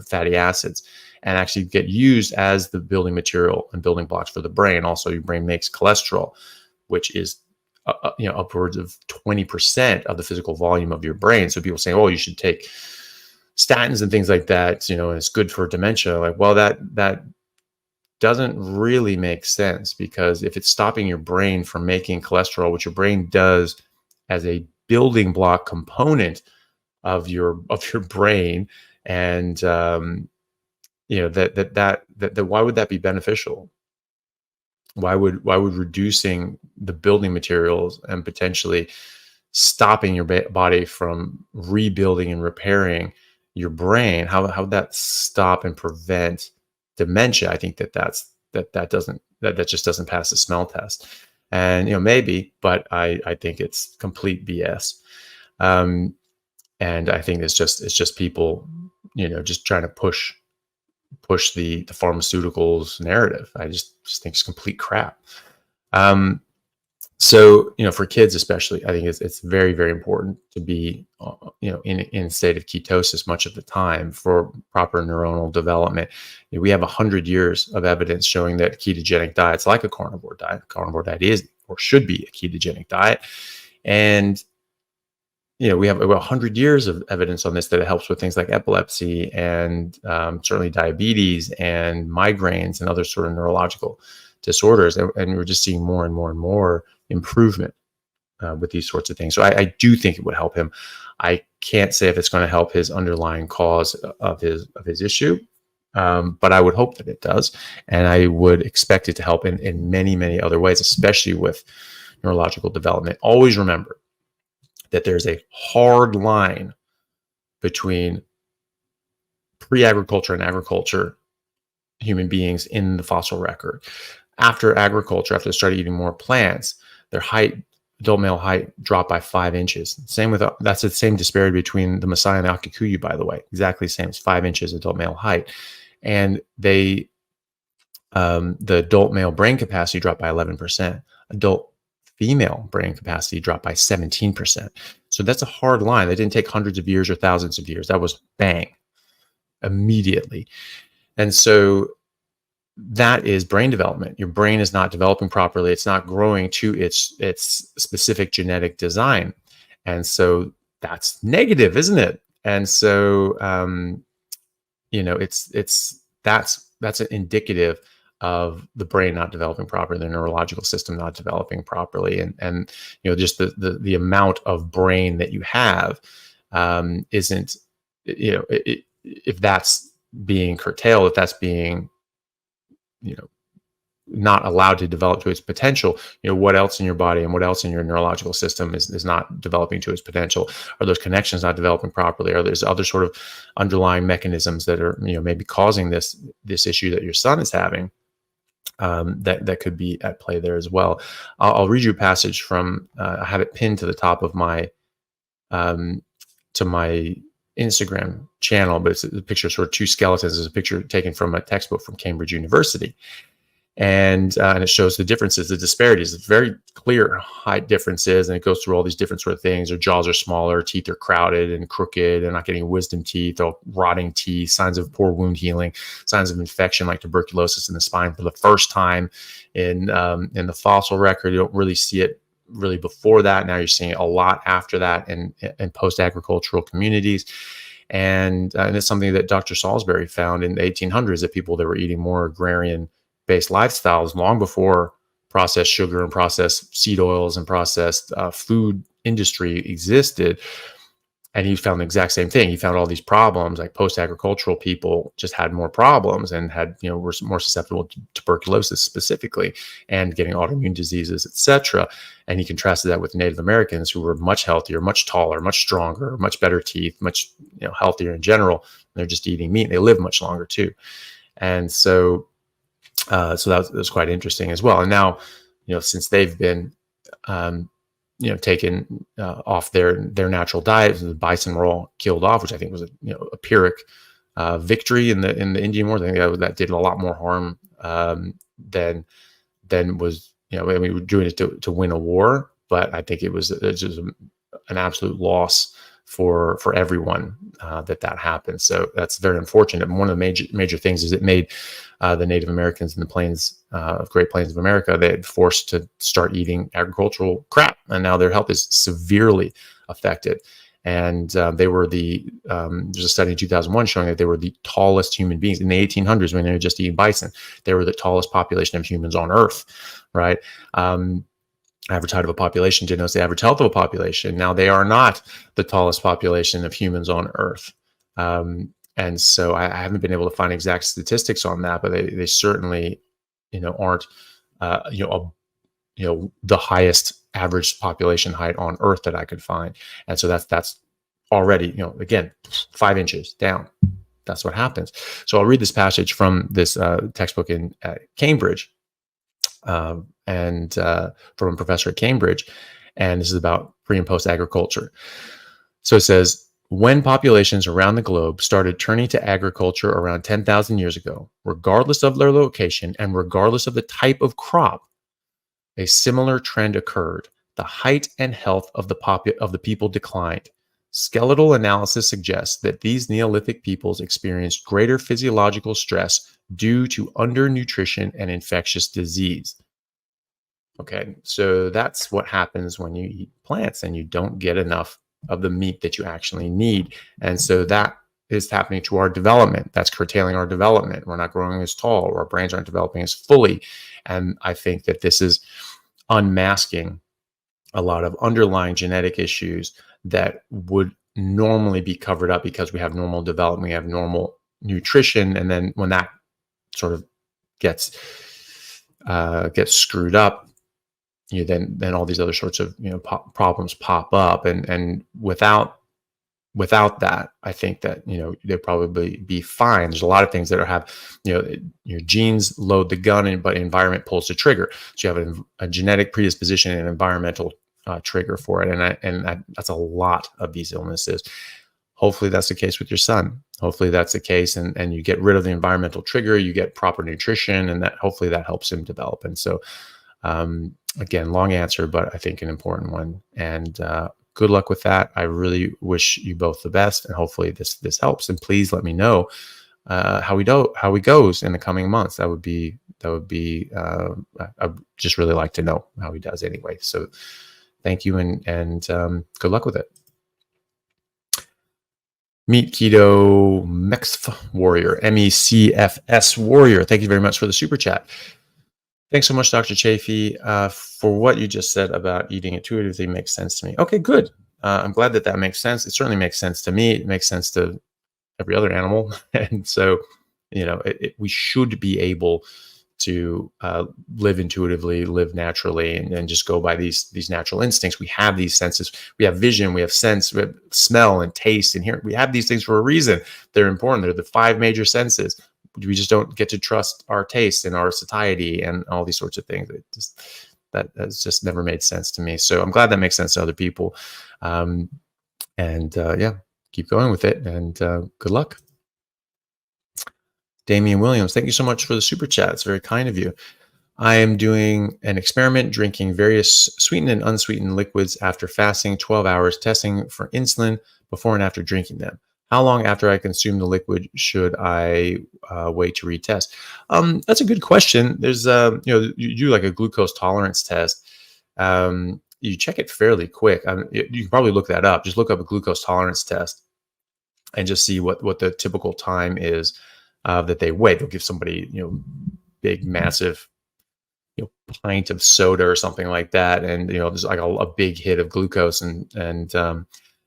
fatty acids and actually get used as the building material and building blocks for the brain. Also, your brain makes cholesterol, which is upwards of 20% of the physical volume of your brain. So people say, oh, you should take statins and things like that, and it's good for dementia. Like, well, that doesn't really make sense, because if it's stopping your brain from making cholesterol, which your brain does as a building block component of your brain, and that why would that be beneficial? Why would reducing the building materials and potentially stopping your body from rebuilding and repairing your brain, how would that stop and prevent dementia? I think that just doesn't pass the smell test. And maybe, but I think it's complete BS. And I think it's just people just trying to push the pharmaceuticals narrative. I just think it's complete crap. So for kids especially, I think it's very, very important to be in a state of ketosis much of the time for proper neuronal development. We have 100 years of evidence showing that ketogenic diets, like a carnivore diet is or should be a ketogenic diet, and we have about 100 years of evidence on this, that it helps with things like epilepsy and certainly diabetes and migraines and other sort of neurological disorders. And we're just seeing more and more and more improvement with these sorts of things. So I do think it would help him. I can't say if it's going to help his underlying cause of his issue, but I would hope that it does. And I would expect it to help in many, many other ways, especially with neurological development. Always remember that there's a hard line between pre-agriculture and agriculture human beings in the fossil record. After agriculture, after they started eating more plants, their height, adult male height, dropped by 5 inches. That's the same disparity between the Maasai and the Akikuyu, by the way. Exactly the same. It's 5 inches adult male height. And the adult male brain capacity dropped by 11%. Adult female brain capacity dropped by 17%. So that's a hard line. That didn't take hundreds of years or thousands of years. That was bang, immediately. And so that is brain development. Your brain is not developing properly. It's not growing to its specific genetic design. And so that's negative, isn't it? And so, that's indicative of the brain not developing properly, the neurological system not developing properly, and just the amount of brain that you have isn't, if that's being curtailed, if that's being not allowed to develop to its potential, what else in your body and what else in your neurological system is not developing to its potential? Are those connections not developing properly? Are there other sort of underlying mechanisms that are maybe causing this issue that your son is having? That could be at play there as well. I'll read you a passage from, I have it pinned to the top of my Instagram channel, but it's a picture of sort of two skeletons. It's a picture taken from a textbook from Cambridge University. And it shows the differences, the disparities. It's very clear height differences, and it goes through all these different sort of things. Their jaws are smaller, teeth are crowded and crooked, and not getting wisdom teeth, or rotting teeth, signs of poor wound healing, signs of infection like tuberculosis in the spine for the first time in the fossil record. You don't really see it really before that. Now you're seeing it a lot after that in post-agricultural communities. And it's something that Dr. Salisbury found in the 1800s, that people that were eating more agrarian-based lifestyles long before processed sugar and processed seed oils and processed food industry existed. And he found the exact same thing. He found all these problems, like post-agricultural people just had more problems and were more susceptible to tuberculosis specifically, and getting autoimmune diseases, etc. And he contrasted that with Native Americans, who were much healthier, much taller, much stronger, much better teeth, much healthier in general. They're just eating meat. They live much longer too. And so that was quite interesting as well. And now, since they've been taken off their natural diet. The bison were all killed off, which I think was a Pyrrhic victory in the Indian Wars. I think that did a lot more harm than was, I mean, we were doing it to win a war, but I think it's just an absolute loss for everyone that happened. So that's very unfortunate. And one of the major things is it made the Native Americans in the plains of Great Plains of America, they had forced to start eating agricultural crap, and now their health is severely affected. And they were there's a study in 2001 showing that they were the tallest human beings in the 1800s when they were just eating bison. They were the tallest population of humans on Earth, right? Average height of a population denotes the average health of a population. Now they are not the tallest population of humans on Earth. And so I haven't been able to find exact statistics on that, but they certainly, aren't, the highest average population height on Earth that I could find. And so that's already, again, 5 inches down. That's what happens. So I'll read this passage from this textbook in Cambridge, and from a professor at Cambridge. And this is about pre and post agriculture. So it says, when populations around the globe started turning to agriculture around 10,000 years ago, regardless of their location and regardless of the type of crop, a similar trend occurred. The height and health of the people declined. Skeletal analysis suggests that these Neolithic peoples experienced greater physiological stress due to undernutrition and infectious disease. Okay, so that's what happens when you eat plants and you don't get enough of the meat that you actually need. And so that is happening to our development. That's curtailing our development. We're not growing as tall, or our brains aren't developing as fully. And I think that this is unmasking a lot of underlying genetic issues that would normally be covered up because we have normal development, we have normal nutrition. And then when that sort of gets screwed up, then all these other sorts of problems pop up, and without that, I think that they'd probably be fine. There's a lot of things that have your genes load the gun, but environment pulls the trigger. So you have a genetic predisposition and an environmental trigger for it, and that's a lot of these illnesses. Hopefully that's the case with your son. Hopefully that's the case, and you get rid of the environmental trigger, you get proper nutrition, and that hopefully that helps him develop. And so again, long answer, but I think an important one. And good luck with that. I really wish you both the best, and hopefully this helps. And please let me know how he goes in the coming months. That would be I'd just really like to know how he does anyway. So thank you, and good luck with it. Meet Keto Mexf Warrior, MECFS Warrior. Thank you very much for the super chat. Thanks so much, Dr. Chaffee, for what you just said about eating intuitively. Makes sense to me. Okay, good. I'm glad that makes sense. It certainly makes sense to me. It makes sense to every other animal. And so, we should be able to live intuitively, live naturally, and just go by these natural instincts. We have these senses. We have vision, we have sense, we have smell and taste. And here we have these things for a reason. They're important. They're the 5 major senses. We just don't get to trust our taste and our satiety and all these sorts of things. That has just never made sense to me. So I'm glad that makes sense to other people. Yeah, keep going with it, and good luck. Damian Williams, thank you so much for the super chat. It's very kind of you. I am doing an experiment, drinking various sweetened and unsweetened liquids after fasting 12 hours, testing for insulin before and after drinking them. How long after I consume the liquid should I wait to retest? That's a good question. There's, you do like a glucose tolerance test. You check it fairly quick. You can probably look that up. Just look up a glucose tolerance test and just see what the typical time is that they wait. They'll give somebody, big, massive, pint of soda or something like that, and there's like a big hit of glucose, and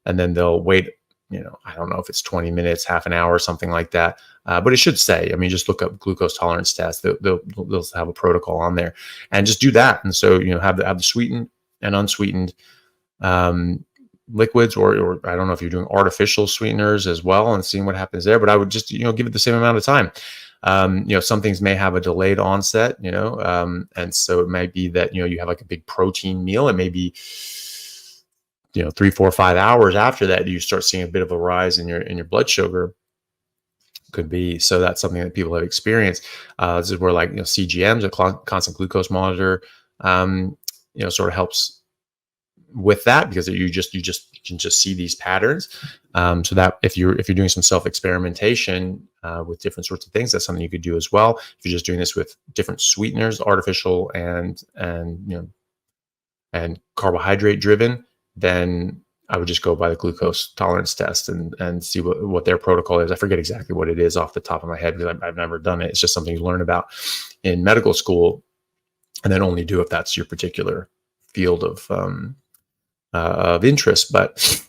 then they'll wait. I don't know if it's 20 minutes, half an hour, something like that. But it should say, just look up glucose tolerance test. They'll have a protocol on there, and just do that. And so, have the sweetened and unsweetened liquids, or I don't know if you're doing artificial sweeteners as well, and seeing what happens there. But I would just, give it the same amount of time. Some things may have a delayed onset, and so it might be that, you have like a big protein meal. It may be 3, 4, 5 hours after that, you start seeing a bit of a rise in your blood sugar. Could be. So that's something that people have experienced. This is where, like, CGMs, a constant glucose monitor, sort of helps with that, because you can just see these patterns. So that if you're doing some self experimentation with different sorts of things, that's something you could do as well. If you're just doing this with different sweeteners, artificial and carbohydrate driven, then I would just go by the glucose tolerance test and see what their protocol is. I forget exactly what it is off the top of my head, because I've never done it. It's just something you learn about in medical school, and then only do if that's your particular field of interest. But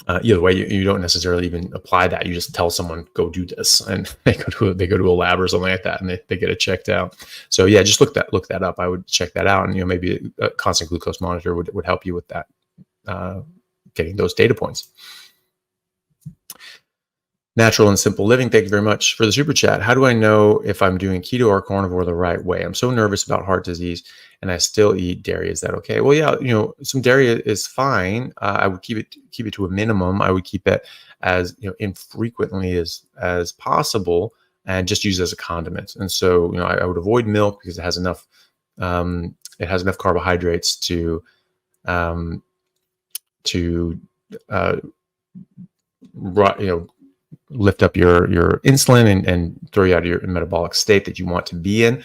either way, you don't necessarily even apply that. You just tell someone, go do this, and they go to a lab or something like that, and they get it checked out. So yeah, just look that up. I would check that out, and maybe a constant glucose monitor would help you with that. Getting those data points. Natural and simple living. Thank you very much for the super chat. How do I know if I'm doing keto or carnivore the right way? I'm so nervous about heart disease and I still eat dairy. Is that okay? Well, yeah, some dairy is fine. I would keep it to a minimum. I would keep it as infrequently as possible, and just use it as a condiment. And so, I would avoid milk because it has enough carbohydrates to lift up your insulin and throw you out of your metabolic state that you want to be in.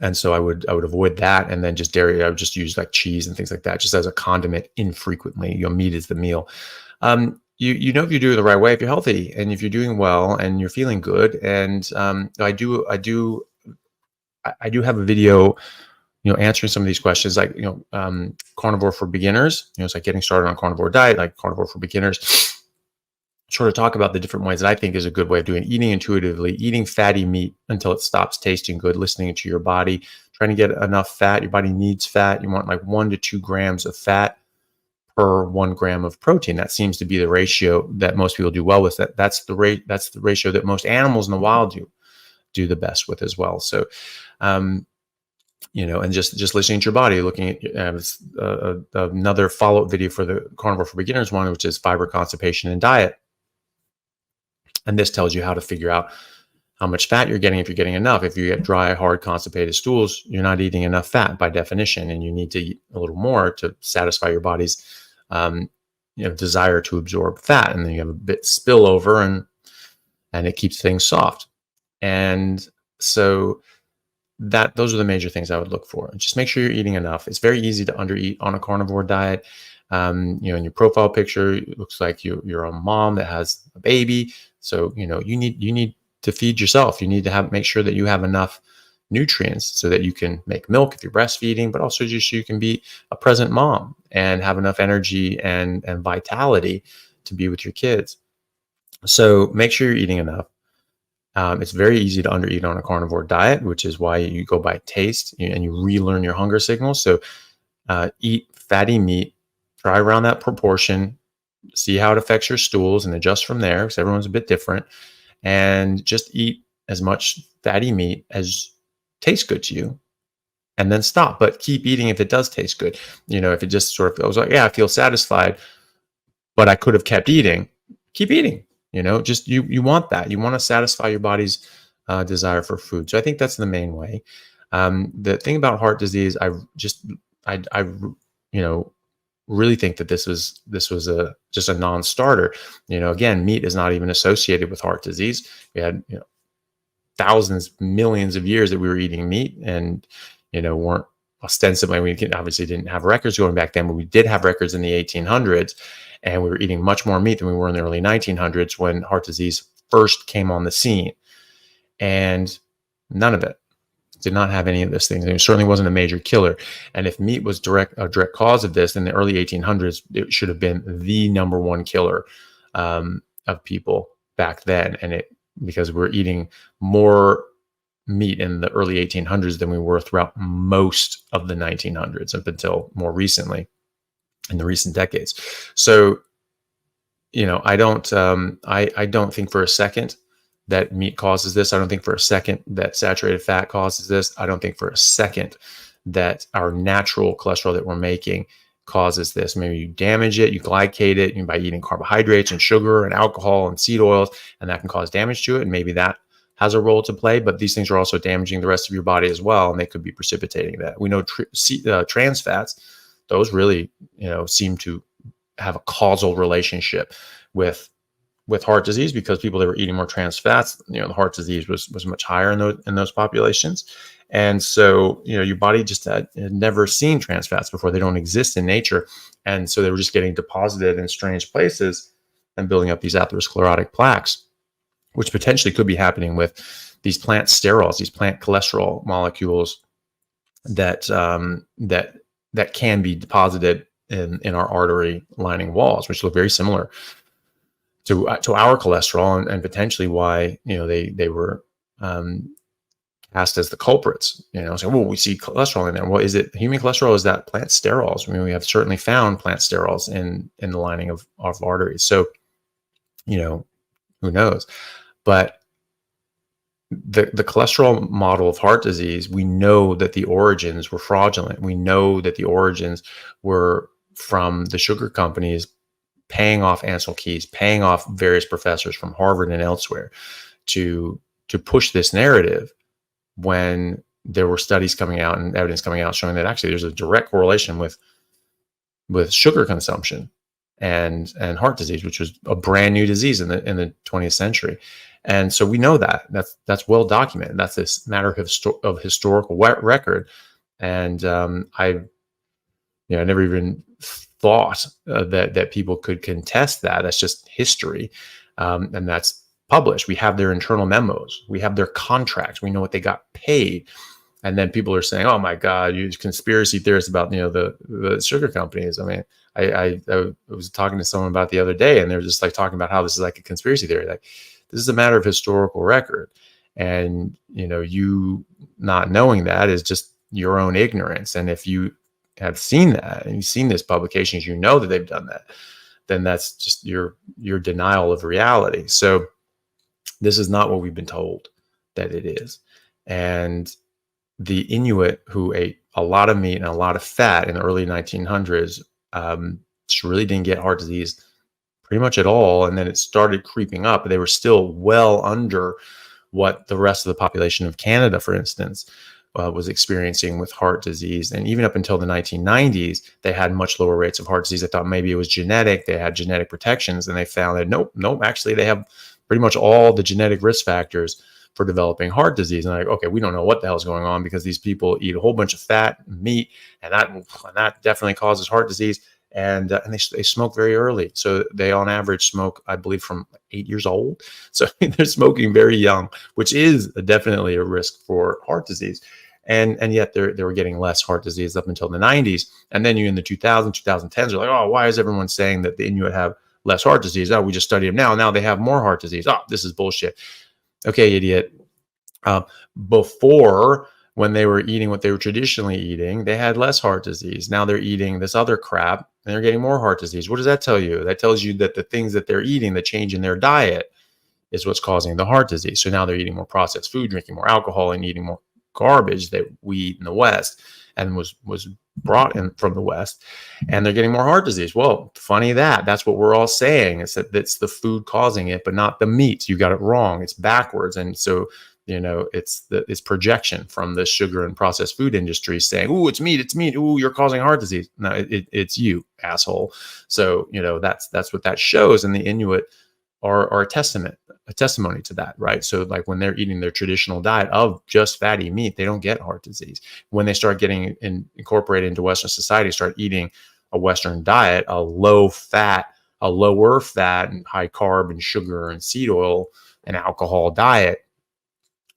And so I would avoid that. And then just dairy, I would just use like cheese and things like that, just as a condiment infrequently. Meat is the meal. If you do it the right way, if you're healthy and if you're doing well and you're feeling good. And I do have a video answering some of these questions, like, carnivore for beginners. It's like getting started on carnivore diet, like carnivore for beginners. Sort of talk about the different ways that I think is a good way of doing eating intuitively, eating fatty meat until it stops tasting good, listening to your body, trying to get enough fat. Your body needs fat. You want like 1 to 2 grams of fat per 1 gram of protein. That seems to be the ratio that most people do well with. That's the ratio that most animals in the wild do the best with as well. So, and just listening to your body, looking at another follow-up video for the Carnivore for Beginners one, which is fiber, constipation, and diet. And this tells you how to figure out how much fat you're getting, if you're getting enough. If you get dry, hard, constipated stools, you're not eating enough fat by definition, and you need to eat a little more to satisfy your body's desire to absorb fat. And then you have a bit spillover, and it keeps things soft. And so those are the major things I would look for. Just make sure you're eating enough. It's very easy to undereat on a carnivore diet. In your profile picture, it looks like you're a mom that has a baby. So, you need to feed yourself. You need to make sure that you have enough nutrients so that you can make milk if you're breastfeeding, but also just so you can be a present mom and have enough energy and vitality to be with your kids. So make sure you're eating enough. It's very easy to undereat on a carnivore diet, which is why you go by taste and you relearn your hunger signals. So eat fatty meat, try around that proportion, see how it affects your stools and adjust from there, because everyone's a bit different. And just eat as much fatty meat as tastes good to you, and then stop. But keep eating if it does taste good. If it just sort of feels like, yeah, I feel satisfied, but I could have kept eating, keep eating. Just you want that. You want to satisfy your body's desire for food. So I think that's the main way. The thing about heart disease, I really think that this was just a non-starter. Again, meat is not even associated with heart disease. We had thousands, millions of years that we were eating meat, and weren't ostensibly, we obviously didn't have records going back then, but we did have records in the 1800s, and we were eating much more meat than we were in the early 1900s when heart disease first came on the scene. And none of it did not have any of those things. And it certainly wasn't a major killer. And if meat was a direct cause of this in the early 1800s, it should have been the number one killer of people back then. And because we're eating more meat in the early 1800s than we were throughout most of the 1900s up until more recently, in the recent decades. So, I don't think for a second that meat causes this. I don't think for a second that saturated fat causes this. I don't think for a second that our natural cholesterol that we're making causes this. Maybe you damage it, you glycate it by eating carbohydrates and sugar and alcohol and seed oils, and that can cause damage to it. And maybe that has a role to play, but these things are also damaging the rest of your body as well, and they could be precipitating that. We know trans fats, those really, seem to have a causal relationship with heart disease, because people that were eating more trans fats, the heart disease was much higher in those populations. And so, your body just had never seen trans fats before. They don't exist in nature. And so they were just getting deposited in strange places and building up these atherosclerotic plaques, which potentially could be happening with these plant sterols, these plant cholesterol molecules that can be deposited in our artery lining walls, which look very similar to our cholesterol, and potentially why they were cast as the culprits. So we see cholesterol in there. Well, is it human cholesterol? Is that plant sterols? I mean, we have certainly found plant sterols in the lining of arteries. So who knows? But the cholesterol model of heart disease, we know that the origins were fraudulent. We know that the origins were from the sugar companies paying off Ansel Keys, paying off various professors from Harvard and elsewhere to push this narrative, when there were studies coming out and evidence coming out showing that actually there's a direct correlation with sugar consumption and heart disease, which was a brand new disease in the 20th century. And so we know that's well documented. That's this matter of historical record. And I never even thought that people could contest that. That's just history, and that's published. We have their internal memos. We have their contracts. We know what they got paid. And then people are saying, "Oh my God, you conspiracy theorists about the sugar companies." I mean, I was talking to someone about it the other day, and they're just like talking about how this is like a conspiracy theory. Like, this is a matter of historical record, and you not knowing that is just your own ignorance. And if you have seen that and you've seen these publications, that they've done that, then that's just your denial of reality. So this is not what we've been told that it is. And the Inuit, who ate a lot of meat and a lot of fat in the early 1900s, really didn't get heart disease pretty much at all. And then it started creeping up, but they were still well under what the rest of the population of Canada, for instance, was experiencing with heart disease. And even up until the 1990s, they had much lower rates of heart disease. I thought maybe it was genetic. They had genetic protections, and they found that nope, actually they have pretty much all the genetic risk factors for developing heart disease. And like, okay, we don't know what the hell is going on, because these people eat a whole bunch of fat and meat, and that definitely causes heart disease. And they smoke very early. So they on average smoke, I believe, from 8 years old. So they're smoking very young, which is definitely a risk for heart disease. And yet they were getting less heart disease up until the 90s. And then in the 2000s, 2010s, are like, oh, why is everyone saying that the Inuit have less heart disease? Oh, we just studied them now. Now they have more heart disease. Oh, this is bullshit. Okay, idiot. Before, when they were eating what they were traditionally eating, they had less heart disease. Now they're eating this other crap and they're getting more heart disease. What does that tell you? That tells you that the things that they're eating, the change in their diet, is what's causing the heart disease. So now they're eating more processed food, drinking more alcohol, and eating more garbage that we eat in the West and was brought in from the West, and they're getting more heart disease. Well, funny that's what we're all saying, is that it's the food causing it, but not the meat. You got it wrong. It's backwards. And so, it's projection from the sugar and processed food industry saying, "Ooh, it's meat. Ooh, you're causing heart disease." No, it's you, asshole. So, that's what that shows. And the Inuit are a testimony to that, right? So like when they're eating their traditional diet of just fatty meat, they don't get heart disease. When they start getting incorporated into Western society, start eating a Western diet, a lower fat and high carb and sugar and seed oil and alcohol diet,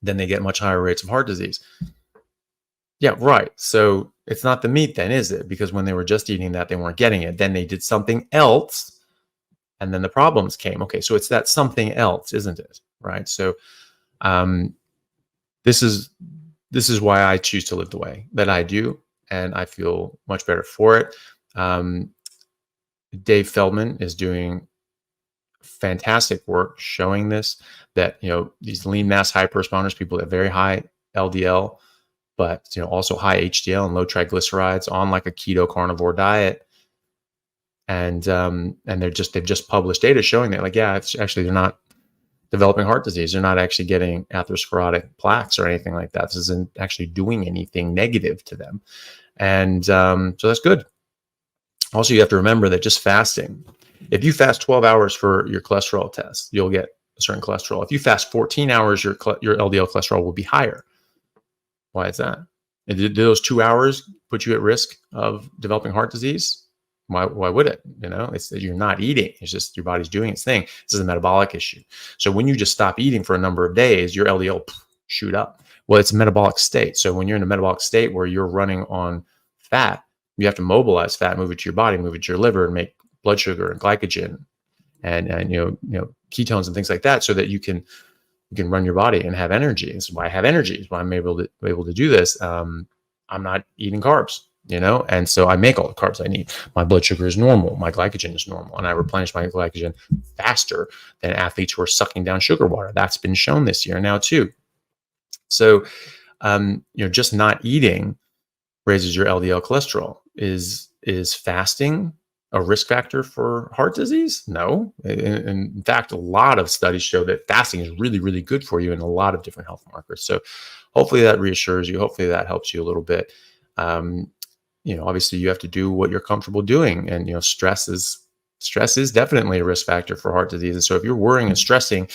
then they get much higher rates of heart disease. Yeah, right. So it's not the meat then, is it? Because when they were just eating that, they weren't getting it. Then they did something else, and then the problems came. Okay, so it's that something else, isn't it? Right. So this is why I choose to live the way that I do, and I feel much better for it. Dave Feldman is doing fantastic work showing this, that these lean mass hyper responders, people that have very high LDL, but also high HDL and low triglycerides on like a keto carnivore diet. And they've just published data showing that, like, yeah, it's actually, they're not developing heart disease. They're not actually getting atherosclerotic plaques or anything like that. This isn't actually doing anything negative to them. And so that's good. Also, you have to remember that just fasting, if you fast 12 hours for your cholesterol test, you'll get a certain cholesterol. If you fast 14 hours, your LDL cholesterol will be higher. Why is that? Did those 2 hours put you at risk of developing heart disease? Why would it? It's that you're not eating. It's just your body's doing its thing. This is a metabolic issue. So when you just stop eating for a number of days, your LDL shoot up. Well, it's a metabolic state. So when you're in a metabolic state where you're running on fat, you have to mobilize fat, move it to your body, move it to your liver, and make blood sugar and glycogen and ketones and things like that, so that you can run your body and have energy. This is why I have energy. It's why I'm able to do this. I'm not eating carbs, and so I make all the carbs I need. My blood sugar is normal. My glycogen is normal. And I replenish my glycogen faster than athletes who are sucking down sugar water. That's been shown this year now too. So, just not eating raises your LDL cholesterol. Is fasting a risk factor for heart disease? No. In fact, a lot of studies show that fasting is really, really good for you in a lot of different health markers. So hopefully that reassures you. Hopefully that helps you a little bit. Obviously you have to do what you're comfortable doing. And, stress is definitely a risk factor for heart disease. And so if you're worrying and stressing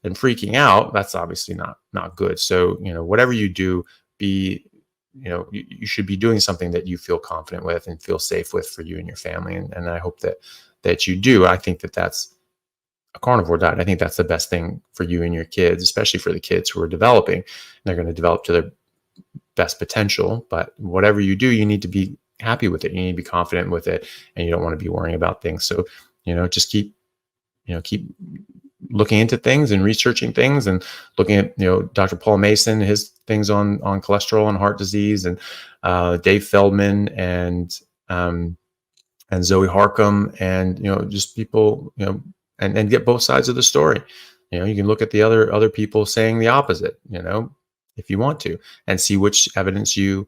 and freaking out, that's obviously not good. So, whatever you do, you should be doing something that you feel confident with and feel safe with for you and your family. And I hope that you do. I think that that's a carnivore diet. I think that's the best thing for you and your kids, especially for the kids who are developing. They're going to develop to their best potential, but whatever you do, you need to be happy with it. You need to be confident with it, and you don't want to be worrying about things. So, just keep looking into things and researching things, and looking at, Dr. Paul Mason, his things on cholesterol and heart disease, and Dave Feldman and Zoe Harcum, and, just people, and get both sides of the story. You can look at the other people saying the opposite, if you want to, and see which evidence you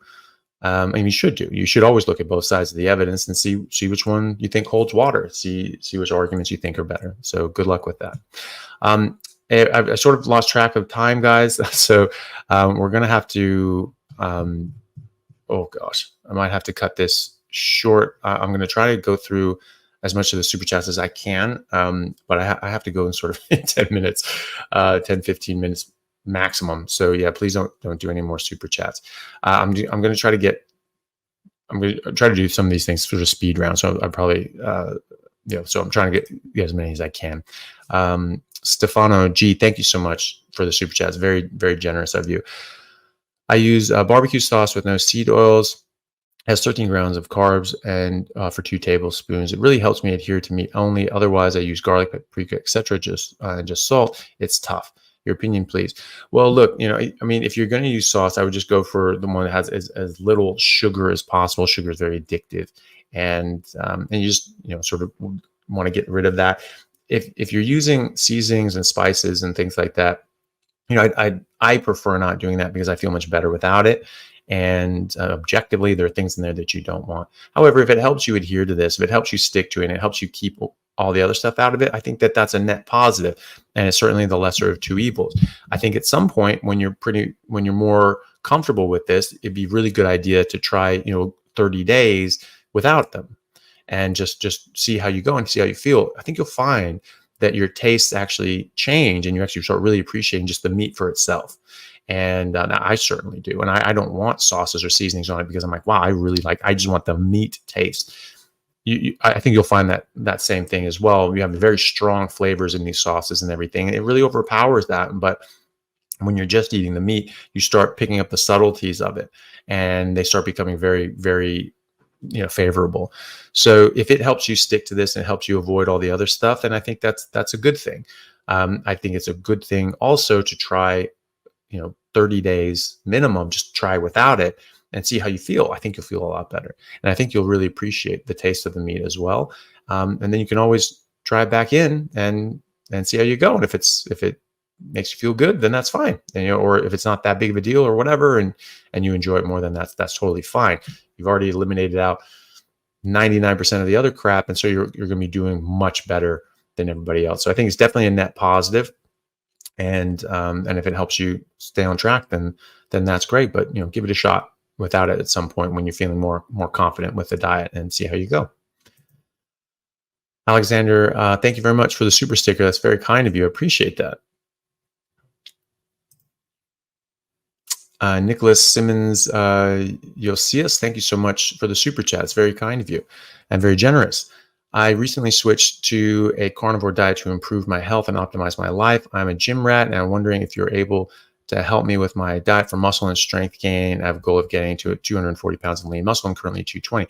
should do. You should always look at both sides of the evidence and see which one you think holds water, see which arguments you think are better. So good luck with that. I sort of lost track of time, guys. So we're going to have to, oh gosh, I might have to cut this short. I'm going to try to go through as much of the super chats as I can. But I have to go in sort of 10 minutes, 10, 15 minutes maximum. So yeah, please don't do any more super chats. I'm going to try to do some of these things sort of speed round. So I probably, so I'm trying to get as many as I can. Stefano G, thank you so much for the super chats. Very, very generous of you. I use barbecue sauce with no seed oils. Has 13 grams of carbs and for 2 tablespoons. It really helps me adhere to meat only. Otherwise, I use garlic, paprika, etc. Just salt. It's tough. Your opinion, please. Well, look, if you're going to use sauce, I would just go for the one that has as little sugar as possible. Sugar is very addictive, and you just sort of want to get rid of that. If you're using seasonings and spices and things like that, I prefer not doing that because I feel much better without it. And objectively, there are things in there that you don't want. However, if it helps you adhere to this, if it helps you stick to it, and it helps you keep all the other stuff out of it, I think that that's a net positive, and it's certainly the lesser of two evils. I think at some point when you're more comfortable with this, it'd be a really good idea to try 30 days without them, and just see how you go and see how you feel. I think you'll find that your tastes actually change, and you actually start really appreciating just the meat for itself. And I certainly do. And I don't want sauces or seasonings on it because I'm like, wow, I just want the meat taste. I think you'll find that same thing as well. You have very strong flavors in these sauces and everything, and it really overpowers that. But when you're just eating the meat, you start picking up the subtleties of it, and they start becoming very, very, favorable. So if it helps you stick to this and it helps you avoid all the other stuff, then I think that's a good thing. I think it's a good thing also to try 30 days minimum, just try without it and see how you feel. I think you'll feel a lot better. And I think you'll really appreciate the taste of the meat as well. And then you can always try it back in and see how you go. And if makes you feel good, then that's fine. And, or if it's not that big of a deal or whatever, and you enjoy it more, then that's totally fine. You've already eliminated out 99% of the other crap, and so you're going to be doing much better than everybody else. So I think it's definitely a net positive. And if it helps you stay on track, then that's great. But give it a shot without it at some point when you're feeling more confident with the diet, and see how you go. Alexander, thank you very much for the super sticker. That's very kind of you. I appreciate that. Nicholas Simmons Josias, thank you so much for the super chat. It's very kind of you and very generous. I recently switched to a carnivore diet to improve my health and optimize my life. I'm a gym rat, and I'm wondering if you're able to help me with my diet for muscle and strength gain. I have a goal of getting to 240 pounds of lean muscle. I'm currently 220.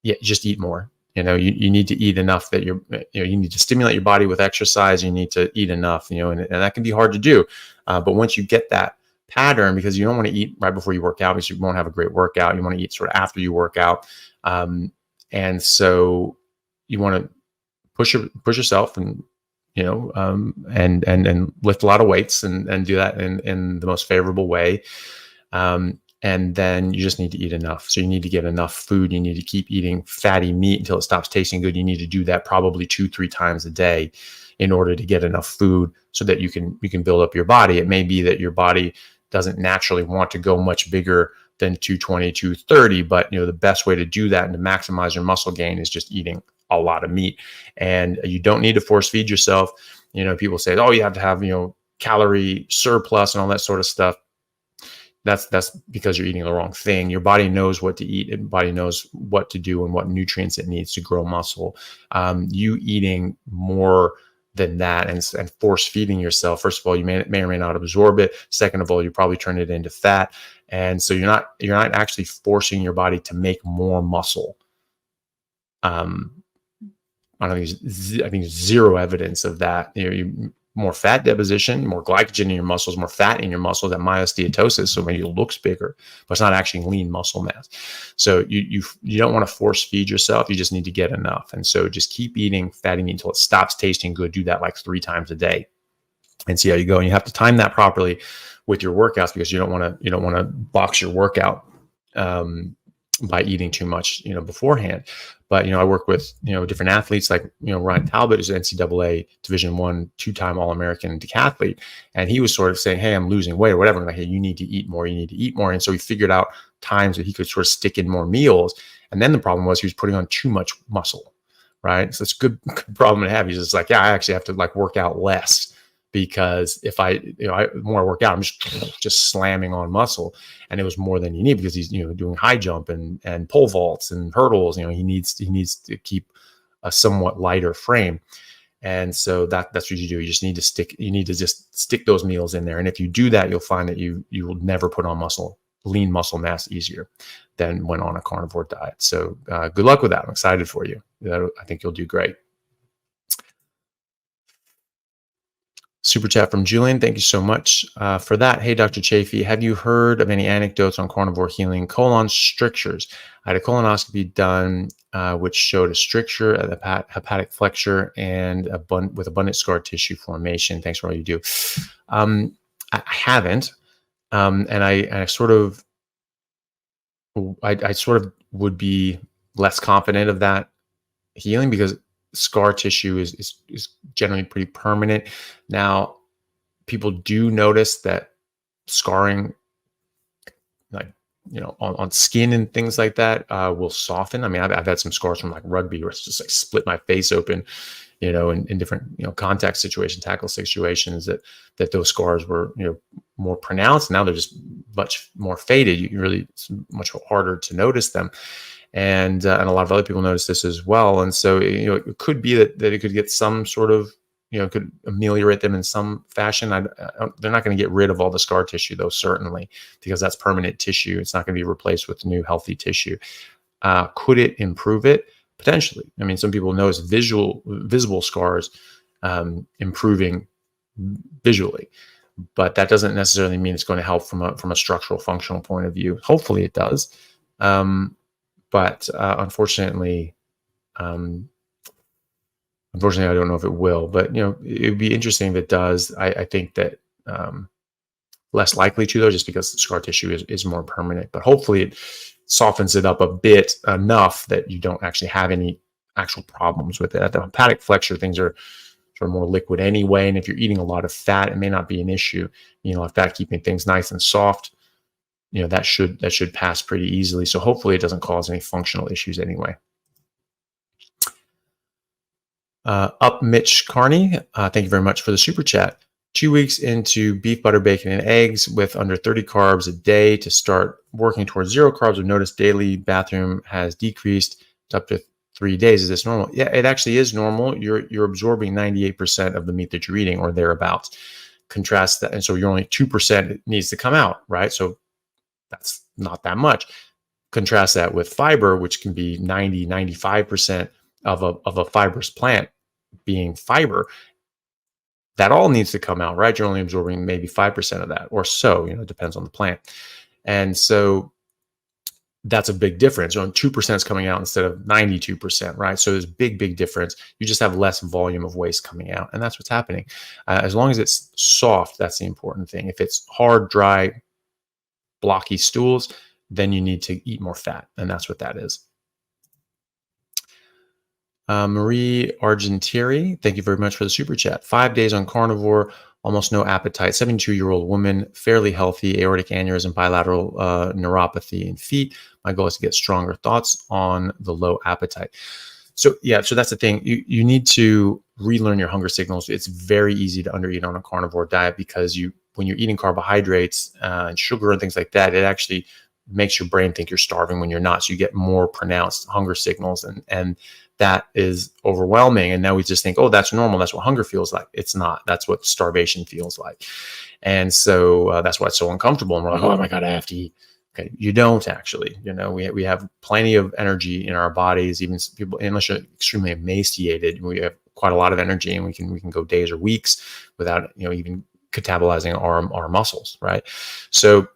Yeah, just eat more. You need to eat enough that you need to stimulate your body with exercise. You need to eat enough, and that can be hard to do. But once you get that pattern, because you don't want to eat right before you work out, because you won't have a great workout. You want to eat sort of after you work out. And so you want to push yourself, and and lift a lot of weights, and do that in the most favorable way. And then you just need to eat enough. So you need to get enough food. You need to keep eating fatty meat until it stops tasting good. You need to do that probably 2-3 times a day in order to get enough food so that you can build up your body. It may be that your body doesn't naturally want to go much bigger than 220, 230, but the best way to do that and to maximize your muscle gain is just eating a lot of meat. And you don't need to force feed yourself. People say, oh, you have to have, calorie surplus and all that sort of stuff. That's because you're eating the wrong thing. Your body knows what to eat. Your body knows what to do and what nutrients it needs to grow muscle. You eating more than that and force feeding yourself, first of all, you may or may not absorb it. Second of all, you probably turn it into fat. And so you're not actually forcing your body to make more muscle. I think zero evidence of that. More fat deposition, more glycogen in your muscles, more fat in your muscles, that myosteatosis. So maybe it looks bigger, but it's not actually lean muscle mass. So you don't want to force feed yourself. You just need to get enough. And so just keep eating fatty meat until it stops tasting good. Do that like 3 times a day, and see how you go. And you have to time that properly with your workouts, because you don't want to box your workout by eating too much, beforehand. But, I work with, different athletes like, Ryan Talbot, who's an NCAA Division I 2-time All-American decathlete. And he was sort of saying, hey, I'm losing weight or whatever. I'm like, hey, you need to eat more. You need to eat more. And so he figured out times that he could sort of stick in more meals. And then the problem was he was putting on too much muscle, right? So it's a good problem to have. He's just like, yeah, I actually have to work out less, because if the more I work out, I'm just slamming on muscle, and it was more than you need, because he's, doing high jump and pole vaults and hurdles. He needs to keep a somewhat lighter frame. And so that's what you do. You just need to stick those meals in there. And if you do that, you'll find that you will never put on lean muscle mass easier than when on a carnivore diet. So good luck with that. I'm excited for you. I think you'll do great. Super chat from Julian. Thank you so much for that. Hey, Dr. Chaffee, have you heard of any anecdotes on carnivore healing colon strictures? I had a colonoscopy done, which showed a stricture at the hepatic flexure and with abundant scar tissue formation. Thanks for all you do. I haven't, and I sort of would be less confident of that healing, because scar tissue is generally pretty permanent. Now, people do notice that scarring, on skin and things like that, will soften. I mean, I've had some scars from rugby where it's just split my face open, in different, contact situations, tackle situations, that those scars were, more pronounced. Now they're just much more faded. It's much harder to notice them. And a lot of other people notice this as well. And so, it could be that it could get some sort of, could ameliorate them in some fashion. They're not going to get rid of all the scar tissue, though, certainly, because that's permanent tissue. It's not going to be replaced with new healthy tissue. Could it improve it? Potentially. I mean, some people notice visible scars improving visually, but that doesn't necessarily mean it's going to help from a structural functional point of view. Hopefully it does. But unfortunately, Unfortunately, I don't know if it will, but it would be interesting if it does. I think that less likely to, though, just because the scar tissue is more permanent. But hopefully it softens it up a bit enough that you don't actually have any actual problems with it. At the hepatic flexure, things are sort of more liquid anyway, and if you're eating a lot of fat, it may not be an issue. If that keeping things nice and soft, that should pass pretty easily. So hopefully it doesn't cause any functional issues anyway. Up Mitch Carney, thank you very much for the super chat. 2 weeks into beef, butter, bacon, and eggs with under 30 carbs a day to start working towards 0 carbs. I've noticed daily bathroom has decreased to up to 3 days. Is this normal? Yeah, it actually is normal. You're absorbing 98% of the meat that you're eating or thereabouts. Contrast that, and so you're only 2% needs to come out, right? So that's not that much. Contrast that with fiber, which can be 95% of a fibrous plant being fiber. That all needs to come out, right? You're only absorbing maybe 5% of that or so, it depends on the plant. And so that's a big difference. 2% is coming out instead of 92%, right? So there's a big difference. You just have less volume of waste coming out, and that's what's happening. As long as it's soft, that's the important thing. If it's hard, dry, blocky stools, then you need to eat more fat, and that's what that is. Marie Argentieri, thank you very much for the super chat. 5 days on carnivore, almost no appetite. 72-year-old woman, fairly healthy, aortic aneurysm, bilateral neuropathy in feet. My goal is to get stronger. Thoughts on the low appetite? So that's the thing. You need to relearn your hunger signals. It's very easy to undereat on a carnivore diet because when you're eating carbohydrates and sugar and things like that, it actually makes your brain think you're starving when you're not. So you get more pronounced hunger signals, and that is overwhelming. And now we just think, oh, that's normal. That's what hunger feels like. It's not. That's what starvation feels like. And so that's why it's so uncomfortable. And we're like, oh my God, I have to eat. Okay, you don't actually. We have plenty of energy in our bodies. Even people, unless you're extremely emaciated, we have quite a lot of energy, and we can go days or weeks without even catabolizing our muscles, right? So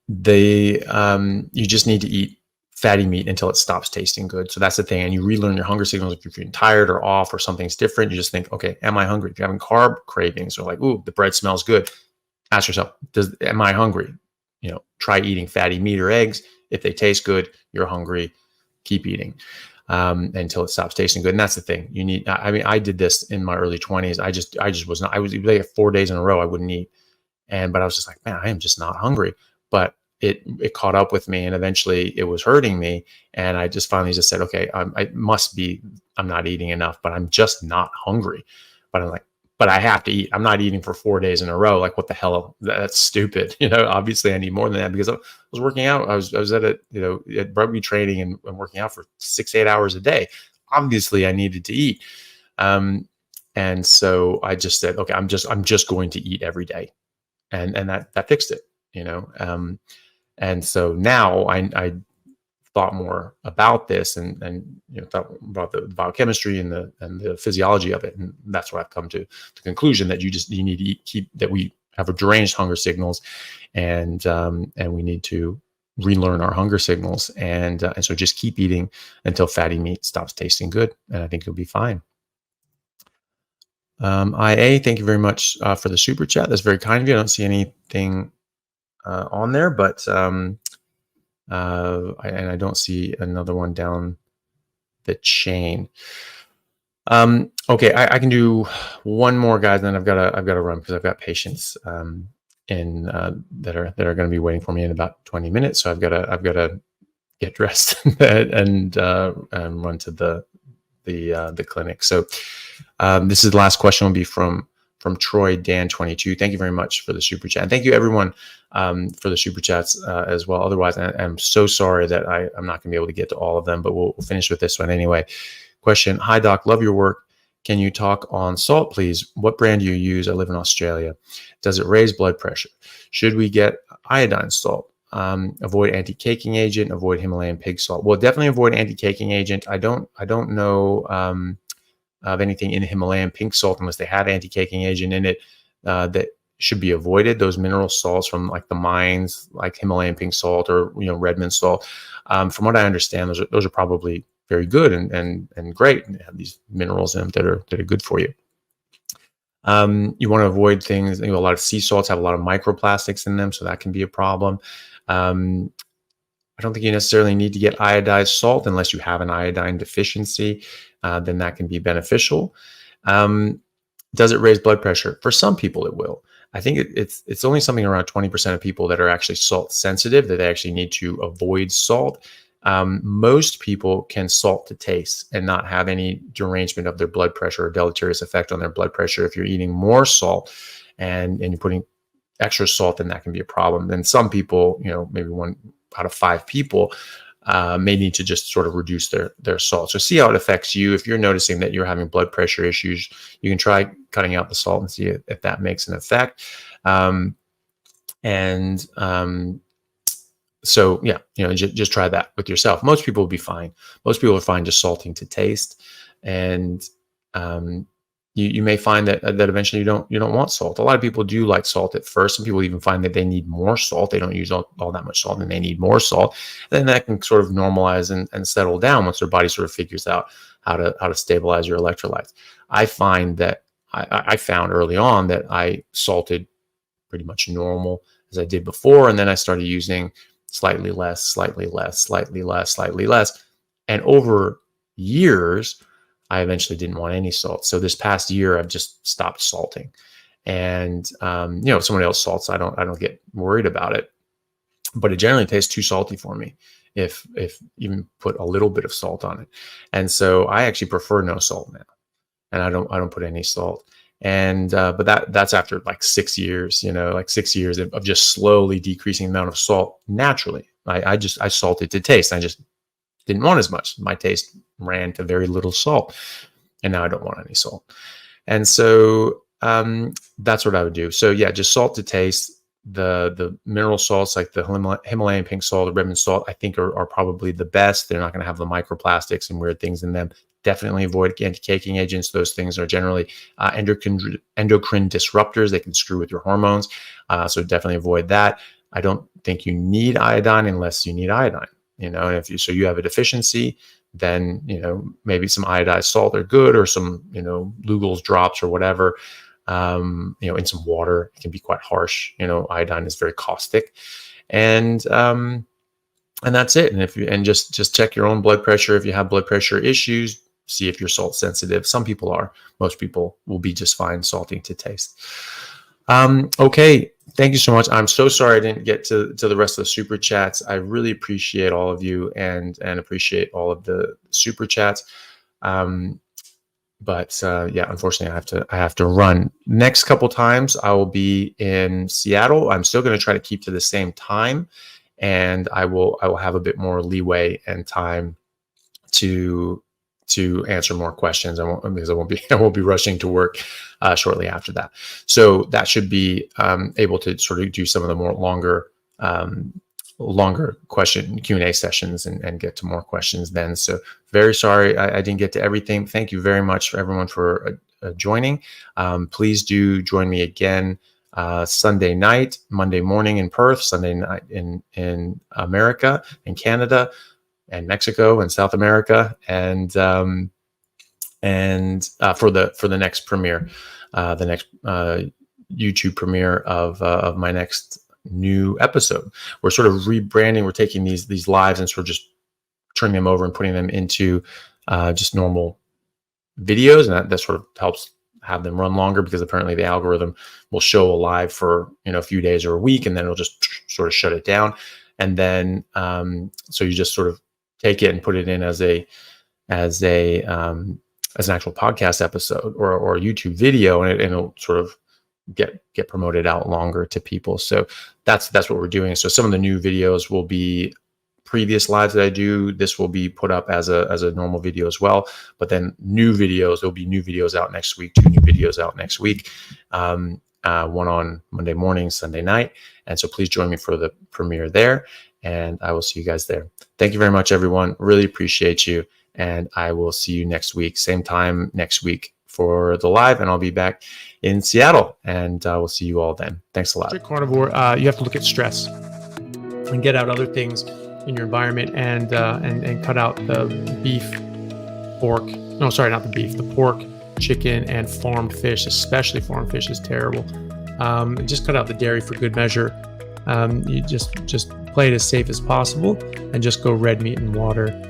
you just need to eat fatty meat until it stops tasting good. So that's the thing. And you relearn your hunger signals. If you're feeling tired or off or something's different, you just think, okay, am I hungry? If you're having carb cravings or like, ooh, the bread smells good, ask yourself, am I hungry? Try eating fatty meat or eggs. If they taste good, you're hungry, keep eating until it stops tasting good. And that's the thing. I did this in my early 20s. I just was not, I was like 4 days in a row, I wouldn't eat. But I was just like, man, I am just not hungry. But it caught up with me, and eventually it was hurting me. And I just finally just said, okay, I'm not eating enough, but I'm just not hungry. But I'm like, but I have to eat. I'm not eating for 4 days in a row. Like, what the hell? That's stupid. Obviously I need more than that because I was working out. I was at at rugby training and working out for 6-8 hours a day. Obviously I needed to eat. And so I just said, okay, I'm just going to eat every day. And that fixed it, And so now I thought more about this and thought about the biochemistry and the physiology of it, and that's where I've come to the conclusion that you need to keep that we have deranged hunger signals, and we need to relearn our hunger signals, and so just keep eating until fatty meat stops tasting good, and I think you'll be fine. IA, thank you very much for the super chat. That's very kind of you. I don't see anything on there, but and I don't see another one down the chain. Okay, I can do one more, guys, and then I've got to run because I've got patients that are going to be waiting for me in about 20 minutes. So I've got to get dressed and run to the clinic. So this is the last question. Will be from Troy Dan 22. Thank you very much for the super chat, and thank you everyone for the super chats as well. Otherwise, I'm so sorry that I'm not going to be able to get to all of them, but we'll finish with this one anyway. Question: Hi doc, love your work. Can you talk on salt, please? What brand do you use? I live in Australia. Does it raise blood pressure? Should we get iodine salt? Avoid anti-caking agent. Avoid Himalayan pig salt. Well, definitely avoid anti-caking agent. I don't know of anything in Himalayan pink salt unless they have anti-caking agent in it that should be avoided. Those mineral salts from like the mines, like Himalayan pink salt or Redmond salt. From what I understand, those are probably very good and great, and they have these minerals in them that are good for you. You want to avoid things. A lot of sea salts have a lot of microplastics in them, so that can be a problem. I don't think you necessarily need to get iodized salt unless you have an iodine deficiency. Then that can be beneficial. Does it raise blood pressure? For some people, it will. I think it's only something around 20% of people that are actually salt sensitive, that they actually need to avoid salt. Most people can salt to taste and not have any derangement of their blood pressure or deleterious effect on their blood pressure. If you're eating more salt and you're putting extra salt, then that can be a problem. Then some people, maybe 1 out of 5 people may need to just sort of reduce their salt. So see how it affects you. If you're noticing that you're having blood pressure issues, you can try cutting out the salt and see if that makes an effect. So yeah, just try that with yourself. Most people will be fine. Most people are fine just salting to taste. And you may find that eventually you don't want salt. A lot of people do like salt at first. Some people even find that they need more salt. They don't use all that much salt, and they need more salt. And then that can sort of normalize and settle down once their body sort of figures out how to stabilize your electrolytes. I find that I found early on that I salted pretty much normal as I did before, and then I started using slightly less, slightly less, slightly less, slightly less. And over years, I eventually didn't want any salt. So this past year, I've just stopped salting. And if somebody else salts, I don't get worried about it. But it generally tastes too salty for me if even put a little bit of salt on it. And so I actually prefer no salt now, and I don't put any salt. And but that's after like 6 years, like 6 years of just slowly decreasing the amount of salt naturally. I salted to taste. I just didn't want as much. My taste ran to very little salt, and now I don't want any salt. And so that's what I would do. So yeah, just salt to taste. The mineral salts like the Himalayan pink salt, the Redmond salt, I think are probably the best. They're not going to have the microplastics and weird things in them. Definitely avoid anti-caking agents. Those things are generally endocrine disruptors. They can screw with your hormones. So definitely avoid that. I don't think you need iodine unless you need iodine. And if you have a deficiency, then maybe some iodized salt are good, or some Lugol's drops or whatever. In some water. It can be quite harsh. Iodine is very caustic, and that's it. And just check your own blood pressure. If you have blood pressure issues, see if you're salt sensitive. Some people are. Most people will be just fine salting to taste. Okay. Thank you so much. I'm so sorry I didn't get to the rest of the super chats. I really appreciate all of you and appreciate all of the super chats. But unfortunately I have to run. Next couple times I will be in Seattle. I'm still going to try to keep to the same time, and I will have a bit more leeway and time to answer more questions. Because I won't be rushing to work shortly after that. So that should be able to sort of do some of the more longer question Q&A sessions and get to more questions then. So very sorry I didn't get to everything. Thank you very much for everyone for joining. Please do join me again Sunday night, Monday morning in Perth, Sunday night in America, in Canada, and Mexico and South America, and for the next premiere, the next YouTube premiere of my next new episode. We're sort of rebranding. We're taking these lives and sort of just turning them over and putting them into just normal videos, and that sort of helps have them run longer, because apparently the algorithm will show a live for a few days or a week, and then it'll just sort of shut it down. And then so you just sort of take it and put it in as an actual podcast episode or a YouTube video, and it'll sort of get promoted out longer to people. So that's what we're doing. So some of the new videos will be previous lives that I do. This will be put up as a normal video as well. But then there'll be new videos out next week, 2 new videos out next week, one on Monday morning, Sunday night. And so please join me for the premiere there, and I will see you guys there. Thank you very much, everyone. Really appreciate you. And I will see you next week, same time next week for the live, and I'll be back in Seattle, and we'll see you all then. Thanks a lot. Carnivore, you have to look at stress and get out other things in your environment, and cut out the beef, pork. No, sorry, not the beef. The pork, chicken, and farmed fish. Especially farmed fish is terrible. Just cut out the dairy for good measure. You just play it as safe as possible, and just go red meat and water.